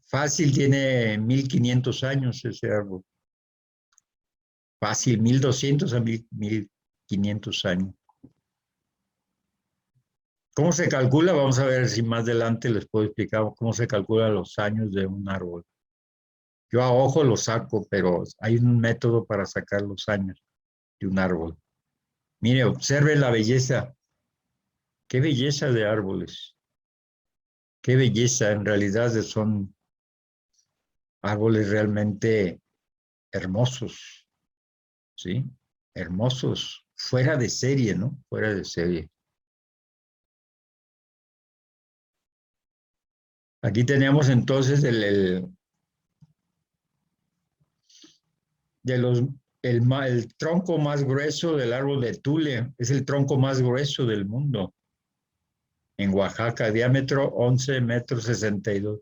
fácil, tiene 1500 años ese árbol. Fácil, 1200 a 1500 años. ¿Cómo se calcula? Vamos a ver si más adelante les puedo explicar cómo se calculan los años de un árbol. Yo a ojo lo saco, pero hay un método para sacar los años de un árbol. Mire, observe la belleza. Qué belleza de árboles. Qué belleza. En realidad son árboles realmente hermosos, ¿sí? Hermosos. Fuera de serie, ¿no? Fuera de serie. Aquí tenemos entonces el tronco más grueso del árbol de Tule. Es el tronco más grueso del mundo. En Oaxaca, diámetro 11 metros 62.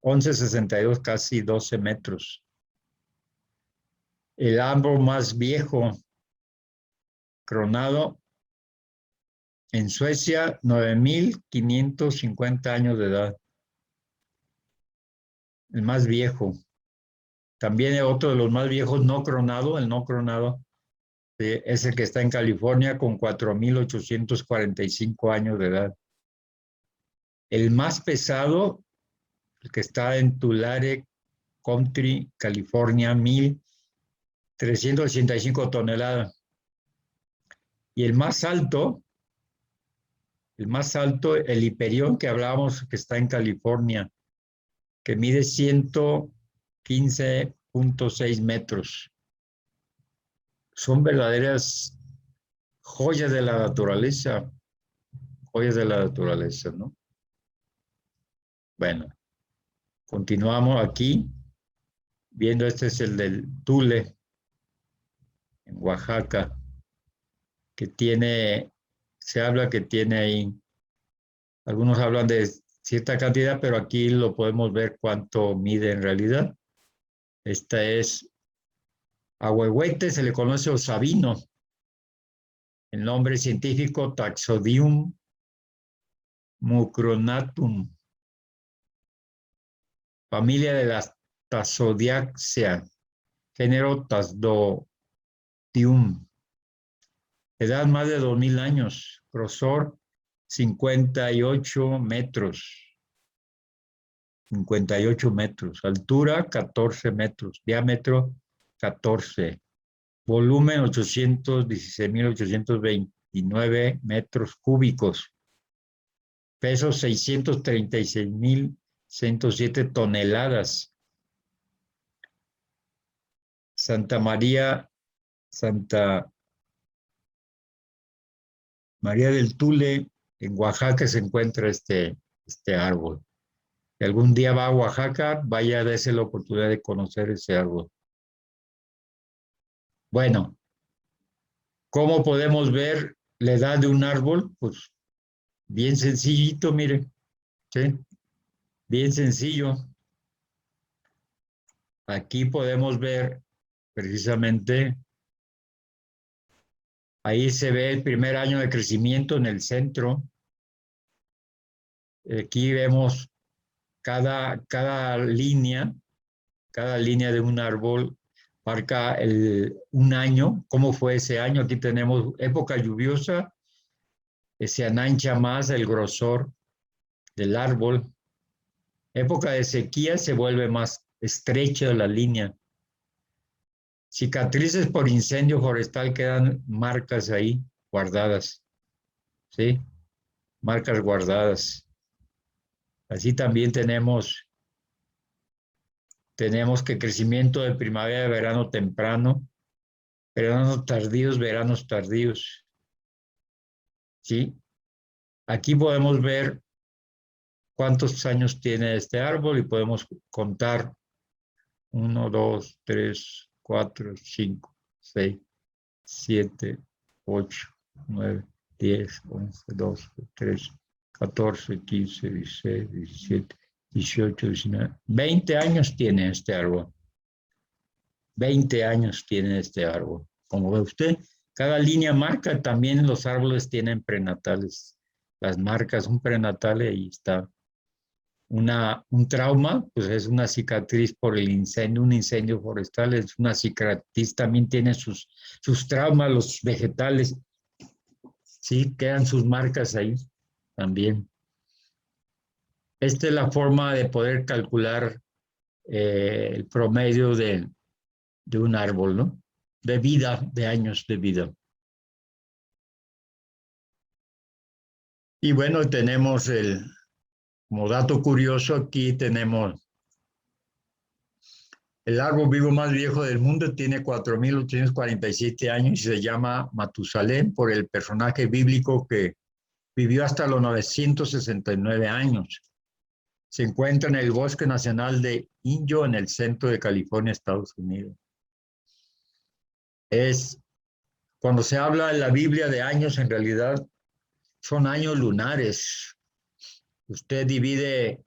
11,62, casi 12 metros. El árbol más viejo cronado en Suecia, 9,550 años de edad. El más viejo. También otro de los más viejos no cronado, el no cronado, es el que está en California con 4,845 años de edad. El más pesado, el que está en Tulare Country, California, 1,385 toneladas. Y el más alto, el Hiperión que hablábamos, que está en California, que mide 115,6 metros. Son verdaderas joyas de la naturaleza, ¿no? Bueno, continuamos aquí, viendo este es el del Tule, en Oaxaca, que se habla que tiene ahí, algunos hablan de cierta cantidad, pero aquí lo podemos ver cuánto mide en realidad. Esta es ahuehuete, se le conoce o sabino. El nombre científico Taxodium mucronatum. Familia de las Taxodiaceae. Género Tasdodium. Edad más de 2,000 años. Grosor 58 metros. 58 metros. Altura 14 metros. Diámetro 14. Volumen 816,829 metros cúbicos. Peso 636,107 toneladas. Santa María del Tule, en Oaxaca se encuentra este este árbol. Si algún día va a Oaxaca, vaya a darse la oportunidad de conocer ese árbol. Bueno, ¿cómo podemos ver la edad de un árbol? Pues bien sencillito, mire, ¿sí? Bien sencillo. Aquí podemos ver precisamente, ahí se ve el primer año de crecimiento en el centro. Aquí vemos cada línea de un árbol marca un año, cómo fue ese año. Aquí tenemos época lluviosa, se anancha más el grosor del árbol. Época de sequía se vuelve más estrecha la línea. Cicatrices por incendio forestal quedan marcas ahí guardadas, ¿sí? Marcas guardadas. Así también tenemos que crecimiento de primavera, verano temprano, veranos tardíos, ¿sí? Aquí podemos ver cuántos años tiene este árbol y podemos contar 1, 2, 3, 4, 5, 6, 7, 8, 9, 10, 11, 12, 13, 14, 15, 16, 17, 18, 19. 20 años tiene este árbol. 20 años tiene este árbol. Como ve usted, cada línea marca, también los árboles tienen prenatales. Las marcas, un prenatal, ahí está. Un trauma, pues es una cicatriz por el incendio, un incendio forestal, es una cicatriz, también tiene sus traumas, los vegetales, sí, quedan sus marcas ahí también. Esta es la forma de poder calcular el promedio de un árbol, ¿no? De vida, de años de vida. Y bueno, tenemos como dato curioso, aquí tenemos el árbol vivo más viejo del mundo, tiene 4.847 años y se llama Matusalén por el personaje bíblico que vivió hasta los 969 años. Se encuentra en el Bosque Nacional de Inyo, en el centro de California, Estados Unidos. Cuando se habla en la Biblia de años, en realidad son años lunares. Usted divide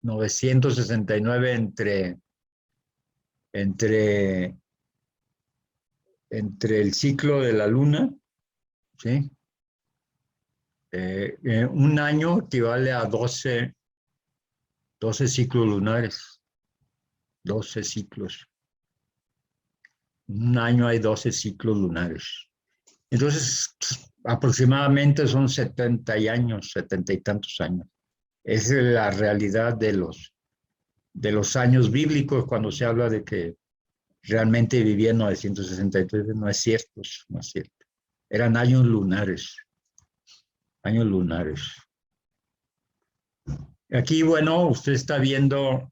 969 entre el ciclo de la luna, ¿sí? Un año equivale a 12 ciclos lunares, 12 ciclos. Un año hay 12 ciclos lunares. Entonces, aproximadamente son 70 años, 70 y tantos años. Esa es la realidad de los años bíblicos cuando se habla de que realmente vivía en 963. No es cierto, no es cierto. Eran años lunares. Años lunares. Aquí, bueno, usted está viendo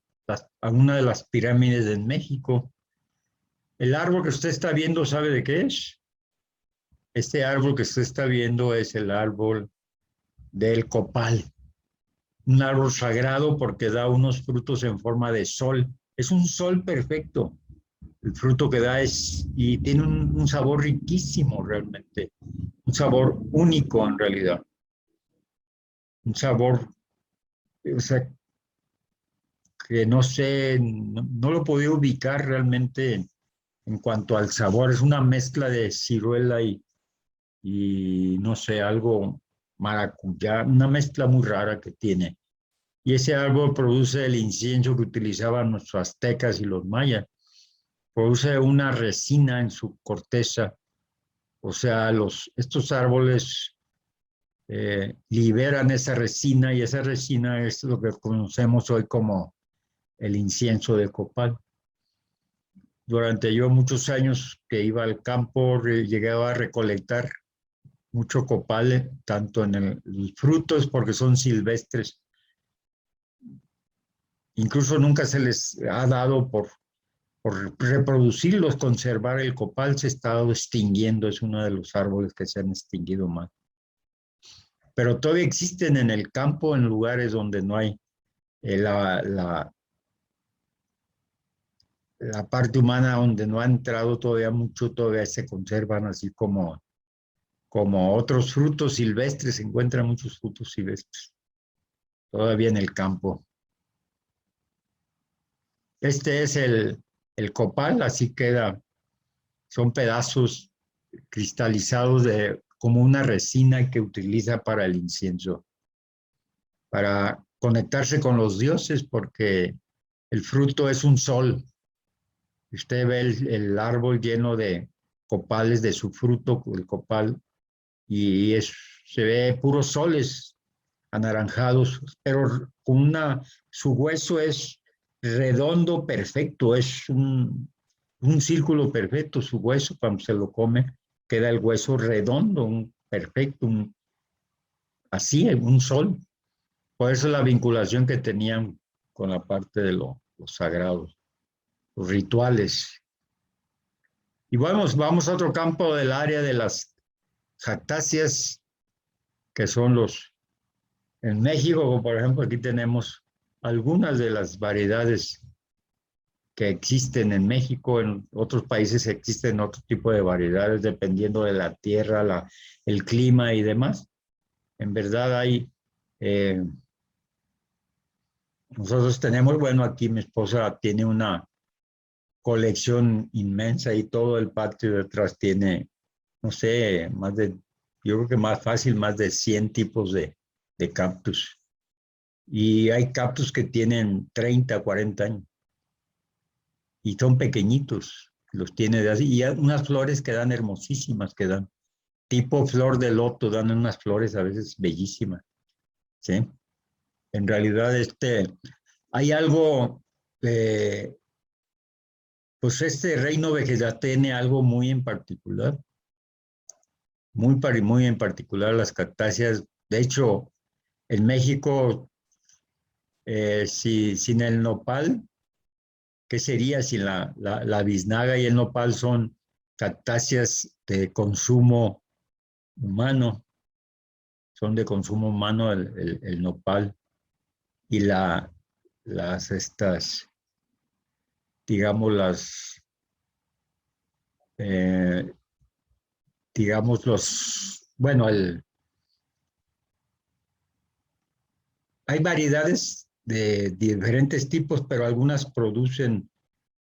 una de las pirámides en México. El árbol que usted está viendo, ¿sabe de qué es? Este árbol que usted está viendo es el árbol del copal. Un árbol sagrado porque da unos frutos en forma de sol. Es un sol perfecto. El fruto que da y tiene un sabor riquísimo realmente. Un sabor único en realidad. Un sabor, o sea, que no sé, no lo podía ubicar realmente en cuanto al sabor. Es una mezcla de ciruela y no sé, algo maracuyá, una mezcla muy rara que tiene. Y ese árbol produce el incienso que utilizaban nuestros aztecas y los mayas. Produce una resina en su corteza. O sea, estos árboles liberan esa resina y esa resina es lo que conocemos hoy como el incienso de copal. Durante yo muchos años que iba al campo, llegaba a recolectar mucho copal, tanto en los frutos, porque son silvestres. Incluso nunca se les ha dado por reproducirlos, conservar el copal, se ha estado extinguiendo, es uno de los árboles que se han extinguido más. pero todavía existen en el campo, en lugares donde no hay la parte humana, donde no ha entrado todavía mucho, todavía se conservan así como otros frutos silvestres, se encuentran muchos frutos silvestres todavía en el campo. Este es el copal, así queda, son pedazos cristalizados como una resina que utiliza para el incienso, para conectarse con los dioses, porque el fruto es un sol. Usted ve el árbol lleno de copales de su fruto, el copal, y se ve puros soles anaranjados, pero su hueso es redondo, perfecto, es un círculo perfecto, su hueso cuando se lo come, queda el hueso redondo, perfecto, así, un sol. Por eso la vinculación que tenían con la parte de los sagrados, los rituales. Y vamos a otro campo del área de las cactáceas, que son en México, por ejemplo, aquí tenemos algunas de las variedades que existen en México. En otros países existen otro tipo de variedades dependiendo de la tierra, el clima y demás. En verdad nosotros tenemos, bueno, aquí mi esposa tiene una colección inmensa y todo el patio detrás tiene, no sé, yo creo que más fácil, más de 100 tipos de cactus. Y hay cactus que tienen 30, 40 años y son pequeñitos, los tiene de así. Y hay unas flores que dan hermosísimas, que dan tipo flor de loto, dan unas flores a veces bellísimas, ¿sí? En realidad, hay algo, pues este reino vegetal tiene algo muy en particular, muy en particular las cactáceas. De hecho, en México, sin el nopal, ¿qué sería si la biznaga y el nopal son cactáceas de consumo humano? Son de consumo humano el nopal y digamos, eh, digamos, bueno, hay variedades de diferentes tipos, pero algunas producen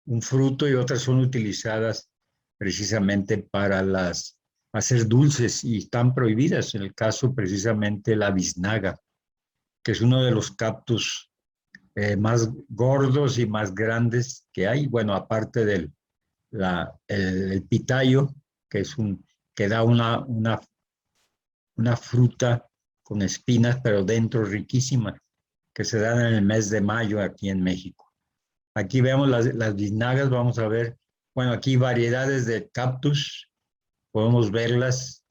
un fruto y otras son utilizadas precisamente para hacer dulces y están prohibidas. En el caso precisamente la biznaga, que es uno de los cactus más gordos y más grandes que hay. Bueno, aparte el pitayo, que que da una fruta con espinas, pero dentro riquísima, que se dan en el mes de mayo aquí en México. Aquí vemos las biznagas, vamos a ver, bueno, aquí variedades de cactus, podemos verlas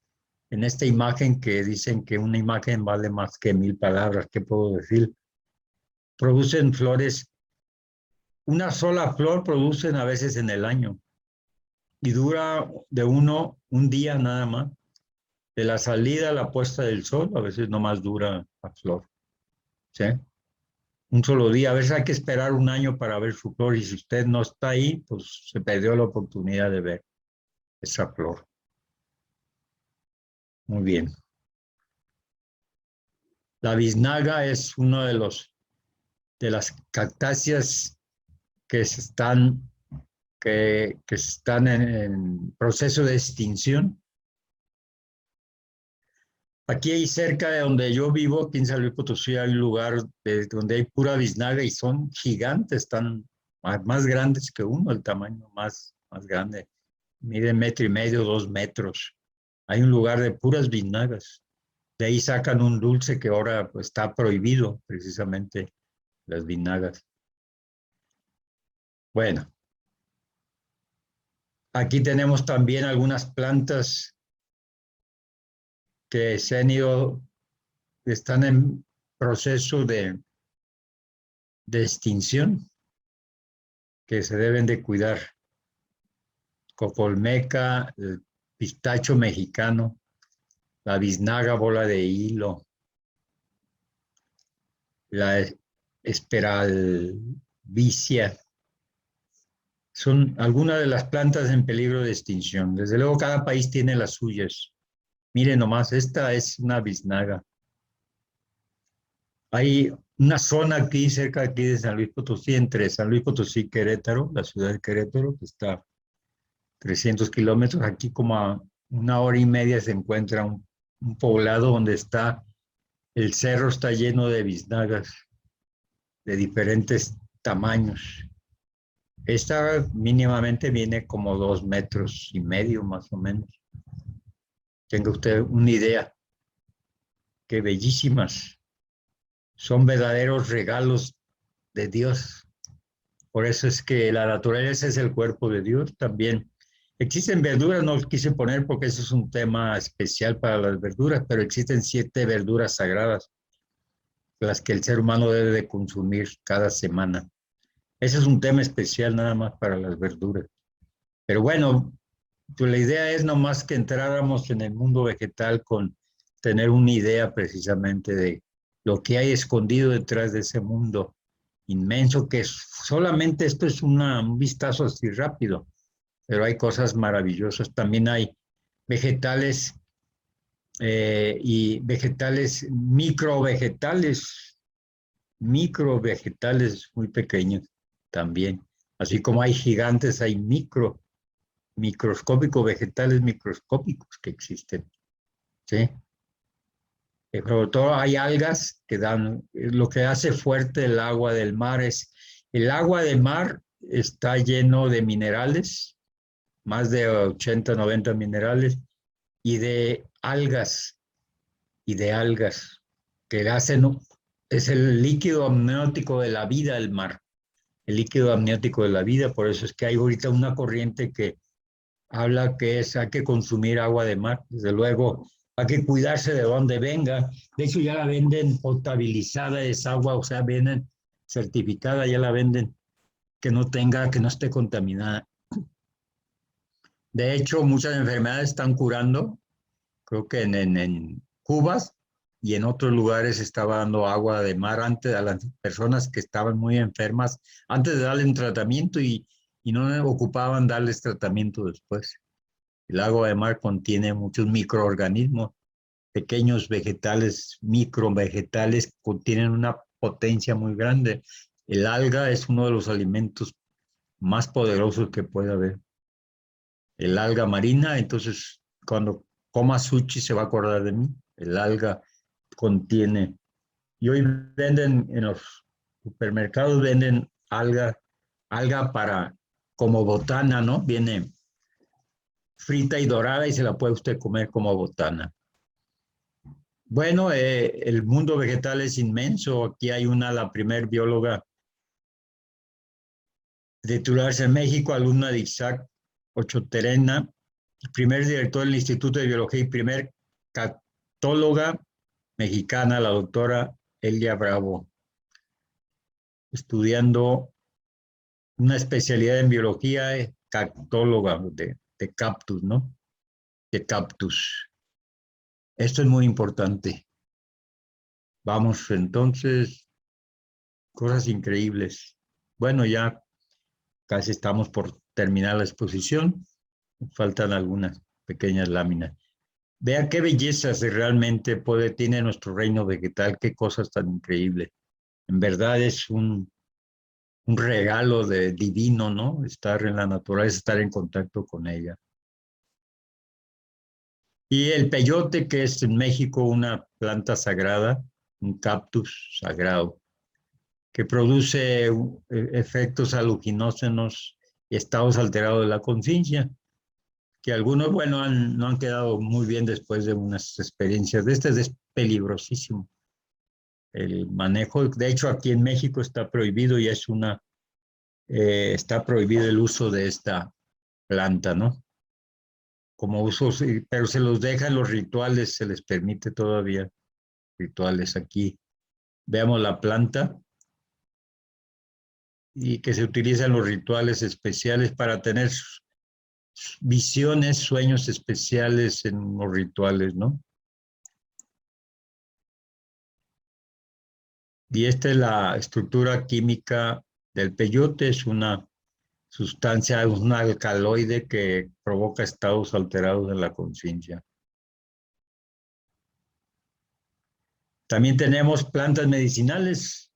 en esta imagen que dicen que una imagen vale más que 1000 palabras. ¿Qué puedo decir? Producen flores, una sola flor producen a veces en el año y dura un día nada más. De la salida a la puesta del sol, a veces nomás dura la flor, ¿sí? Un solo día, a veces hay que esperar un año para ver su flor y si usted no está ahí, pues se perdió la oportunidad de ver esa flor. Muy bien. La biznaga es uno de las cactáceas que están en proceso de extinción. Aquí cerca de donde yo vivo, aquí en San Luis Potosí, hay un lugar donde hay pura biznaga y son gigantes, están más grandes que uno, el tamaño más grande. Miden 1,5 metros, 2 metros. Hay un lugar de puras biznagas. De ahí sacan un dulce que ahora pues, está prohibido, precisamente las biznagas. Bueno, aquí tenemos también algunas plantas que están en proceso de extinción, que se deben de cuidar. Cocolmeca, el pistacho mexicano, la biznaga bola de hilo, la esperalvicia. Son algunas de las plantas en peligro de extinción. Desde luego, cada país tiene las suyas. Miren nomás, esta es una biznaga. Hay una zona aquí, cerca aquí de San Luis Potosí, entre San Luis Potosí y Querétaro, la ciudad de Querétaro, que está a 300 kilómetros. Aquí como a 1 hora y media se encuentra un poblado donde está, el cerro está lleno de biznagas de diferentes tamaños. Esta mínimamente viene como 2,5 metros, más o menos. Tenga usted una idea. Qué bellísimas. Son verdaderos regalos de Dios. Por eso es que la naturaleza es el cuerpo de Dios también. Existen verduras, no los quise poner porque eso es un tema especial para las verduras, pero existen 7 verduras sagradas, las que el ser humano debe de consumir cada semana. Ese es un tema especial nada más para las verduras. Pero bueno, pues la idea es nomás que entráramos en el mundo vegetal con tener una idea precisamente de lo que hay escondido detrás de ese mundo inmenso, que solamente esto es un vistazo así rápido, pero hay cosas maravillosas. También hay vegetales y vegetales, microvegetales muy pequeños también. Así como hay gigantes, hay microscópicos, vegetales microscópicos que existen, ¿sí? Sobre todo hay algas que dan, lo que hace fuerte el agua del mar es, el agua del mar está lleno de minerales, más de 80, 90 minerales, y de algas, que hacen, es el líquido amniótico de la vida del mar, el líquido amniótico de la vida. Por eso es que hay ahorita una corriente que habla que hay que consumir agua de mar. Desde luego, hay que cuidarse de donde venga. De hecho, ya la venden potabilizada esa agua, o sea, venden certificada, ya la venden, que no esté contaminada. De hecho, muchas enfermedades están curando. Creo que en Cuba y en otros lugares estaba dando agua de mar antes a las personas que estaban muy enfermas, antes de darle un tratamiento, y no ocupaban darles tratamiento después. El agua de mar contiene muchos microorganismos, pequeños vegetales, microvegetales, contienen una potencia muy grande. El alga es uno de los alimentos más poderosos que puede haber. El alga marina, entonces cuando coma sushi se va a acordar de mí. El alga contiene, y hoy venden en los supermercados, venden alga para, como botana, ¿no? Viene frita y dorada y se la puede usted comer como botana. Bueno, el mundo vegetal es inmenso. Aquí hay la primer bióloga de titularse en México, alumna de Isaac Ochoterena, primer director del Instituto de Biología y primer católoga mexicana, la doctora Elia Bravo, estudiando una especialidad en biología, católoga de cactus, ¿no? De cactus. Esto es muy importante. Vamos entonces, cosas increíbles. Bueno, ya casi estamos por terminar la exposición. Faltan algunas pequeñas láminas. Vea qué bellezas realmente tiene nuestro reino vegetal, qué cosas tan increíbles. En verdad es un regalo divino, ¿no? Estar en la naturaleza, estar en contacto con ella. Y el peyote, que es en México una planta sagrada, un cactus sagrado, que produce efectos alucinógenos y estados alterados de la conciencia, que algunos, bueno, no han quedado muy bien después de unas experiencias de estas. Es peligrosísimo el manejo. De hecho, aquí en México está prohibido y está prohibido el uso de esta planta, ¿no? Como usos, pero se los dejan los rituales, se les permite todavía rituales aquí. Veamos la planta, y que se utilizan los rituales especiales para tener visiones, sueños especiales en los rituales, ¿no? Y esta es la estructura química del peyote. Es una sustancia, es un alcaloide que provoca estados alterados en la conciencia. También tenemos plantas medicinales.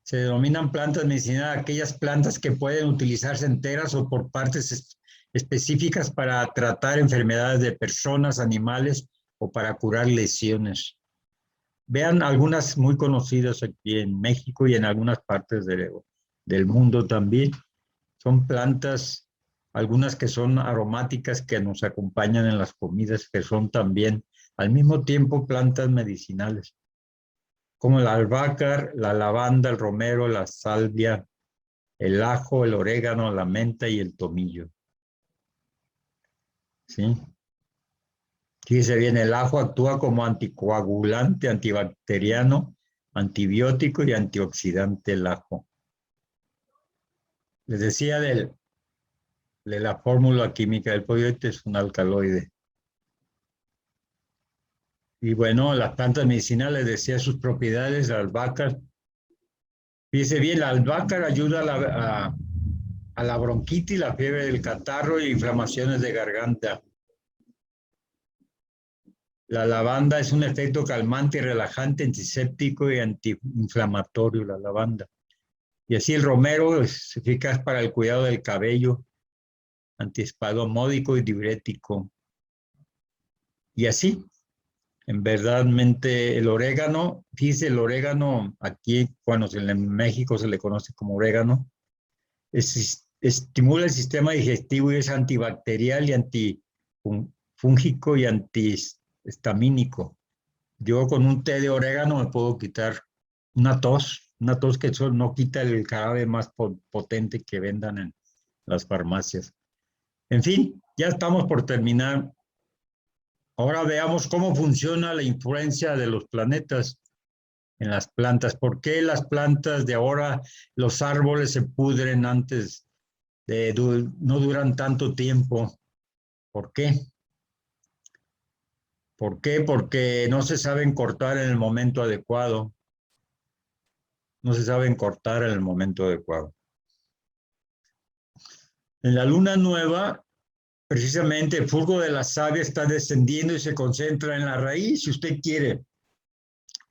Se denominan plantas medicinales aquellas plantas que pueden utilizarse enteras o por partes específicas para tratar enfermedades de personas, animales o para curar lesiones. Vean algunas muy conocidas aquí en México y en algunas partes del mundo también. Son plantas, algunas que son aromáticas que nos acompañan en las comidas, que son también al mismo tiempo plantas medicinales, como el albahaca, la lavanda, el romero, la salvia, el ajo, el orégano, la menta y el tomillo. ¿Sí? Fíjese bien, el ajo actúa como anticoagulante, antibacteriano, antibiótico y antioxidante el ajo. Les decía de la fórmula química del peyote, es un alcaloide. Y bueno, las plantas medicinales, decía sus propiedades, la albahaca. Fíjese bien, la albahaca ayuda a la bronquitis, la fiebre del catarro y inflamaciones de garganta. La lavanda es un efecto calmante y relajante, antiséptico y antiinflamatorio, la lavanda. Y así el romero es eficaz para el cuidado del cabello, antiespasmódico y diurético. Y así, en verdadmente el orégano, fíjese, el orégano aquí, bueno, en México se le conoce como orégano, estimula el sistema digestivo y es antibacterial y antifúngico y antihistamínico. Yo con un té de orégano me puedo quitar una tos que eso no quita el jarabe más potente que vendan en las farmacias. En fin, ya estamos por terminar. Ahora veamos cómo funciona la influencia de los planetas en las plantas. ¿Por qué las plantas de ahora, los árboles se pudren antes no duran tanto tiempo? ¿Por qué? ¿Por qué? Porque no se saben cortar en el momento adecuado. No se saben cortar en el momento adecuado. En la luna nueva, precisamente el fulgor de la savia está descendiendo y se concentra en la raíz. Si usted quiere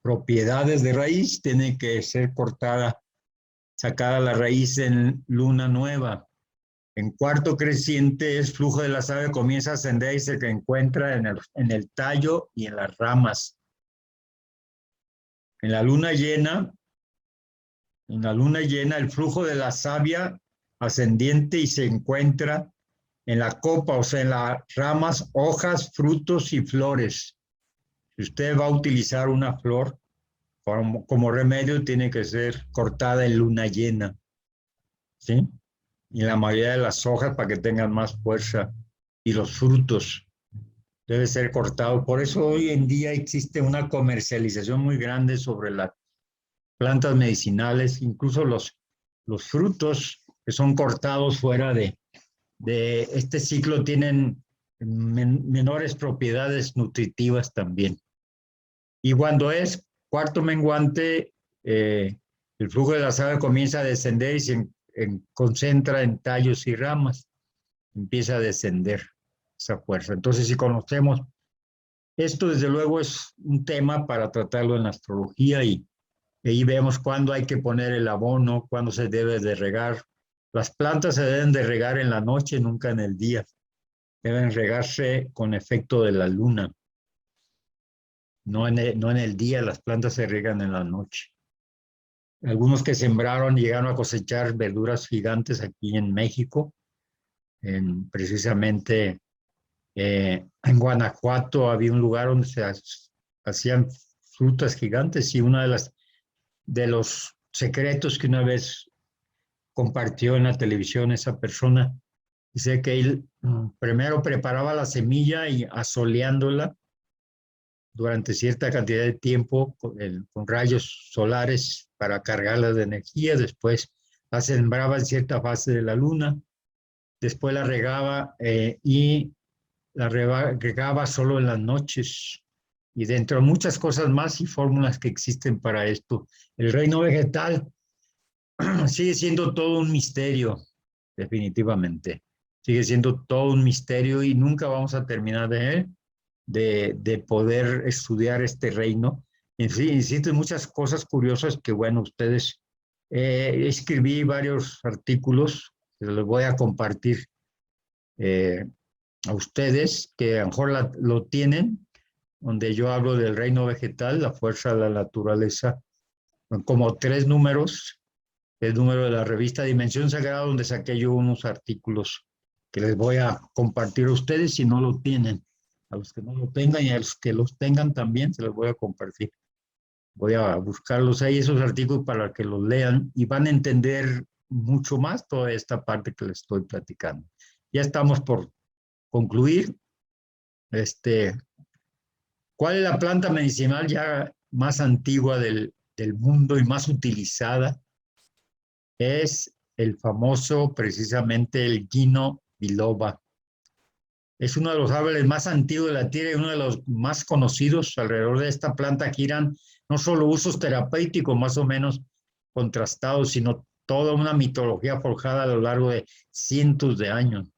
propiedades de raíz, tiene que ser cortada, sacada la raíz en luna nueva. En cuarto creciente, el flujo de la savia comienza a ascender y se encuentra en el tallo y en las ramas. En la luna llena, el flujo de la savia ascendiente y se encuentra en la copa, o sea, en las ramas, hojas, frutos y flores. Si usted va a utilizar una flor como remedio, tiene que ser cortada en luna llena, ¿sí? Y la mayoría de las hojas para que tengan más fuerza. Y los frutos debe ser cortado. Por eso hoy en día existe una comercialización muy grande sobre las plantas medicinales, incluso los frutos que son cortados fuera de este ciclo tienen menores propiedades nutritivas también. Y cuando es cuarto menguante, el flujo de la savia comienza a descender y se concentra en tallos y ramas. Empieza a descender esa fuerza. Entonces, si conocemos esto, desde luego es un tema para tratarlo en la astrología y ahí vemos cuándo hay que poner el abono, cuándo se debe de regar. Las plantas se deben de regar en la noche, nunca en el día. Deben regarse con efecto de la luna. No en el día, las plantas se riegan en la noche. Algunos que sembraron llegaron a cosechar verduras gigantes aquí en México, precisamente en Guanajuato había un lugar donde se hacían frutas gigantes y uno de los secretos que una vez compartió en la televisión esa persona, dice que él primero preparaba la semilla y asoleándola durante cierta cantidad de tiempo con rayos solares para cargarla de energía, después la sembraba en cierta fase de la luna, después la regaba y la regaba solo en las noches y dentro de muchas cosas más y fórmulas que existen para esto. El reino vegetal sigue siendo todo un misterio, definitivamente. Sigue siendo todo un misterio y nunca vamos a terminar de poder estudiar este reino. En fin, existen muchas cosas curiosas que, bueno, ustedes, escribí varios artículos, que los voy a compartir eh, a ustedes, que a lo mejor lo tienen, donde yo hablo del reino vegetal, la fuerza de la naturaleza, como 3 números, el número de la revista Dimensión Sagrada, donde saqué yo unos artículos que les voy a compartir a ustedes si no lo tienen. A los que no lo tengan y a los que los tengan también se los voy a compartir. Voy a buscarlos ahí, esos artículos, para que los lean y van a entender mucho más toda esta parte que les estoy platicando. Ya estamos por concluir. ¿Cuál es la planta medicinal ya más antigua del mundo y más utilizada? Es el famoso, precisamente, el Gino biloba. Es uno de los árboles más antiguos de la tierra y uno de los más conocidos. Alrededor de esta planta giran no solo usos terapéuticos más o menos contrastados, sino toda una mitología forjada a lo largo de cientos de años.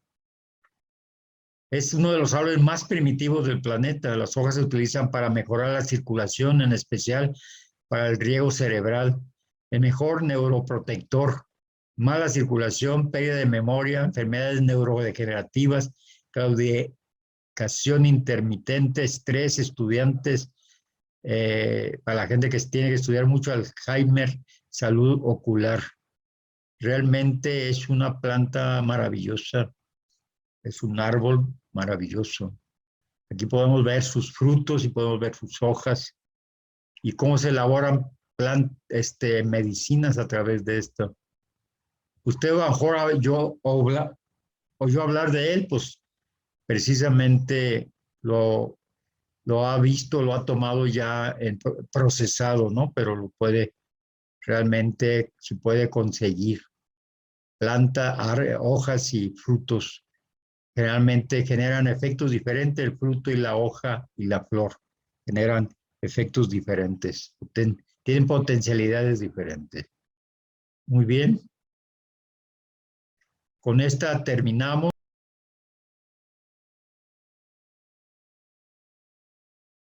Es uno de los árboles más primitivos del planeta. Las hojas se utilizan para mejorar la circulación, en especial para el riego cerebral. El mejor neuroprotector, mala circulación, pérdida de memoria, enfermedades neurodegenerativas, claudicación intermitente, estrés, estudiantes, para la gente que tiene que estudiar mucho, Alzheimer, salud ocular. Realmente es una planta maravillosa, es un árbol maravilloso. Aquí podemos ver sus frutos y podemos ver sus hojas y cómo se elaboran medicinas a través de esto. Usted a lo mejor oyó hablar de él, pues precisamente lo ha visto, lo ha tomado ya procesado, ¿no? Pero lo puede, realmente se puede conseguir. Planta, hojas y frutos. Generalmente generan efectos diferentes, el fruto y la hoja y la flor generan efectos diferentes, tienen potencialidades diferentes. Muy bien. Con esta terminamos.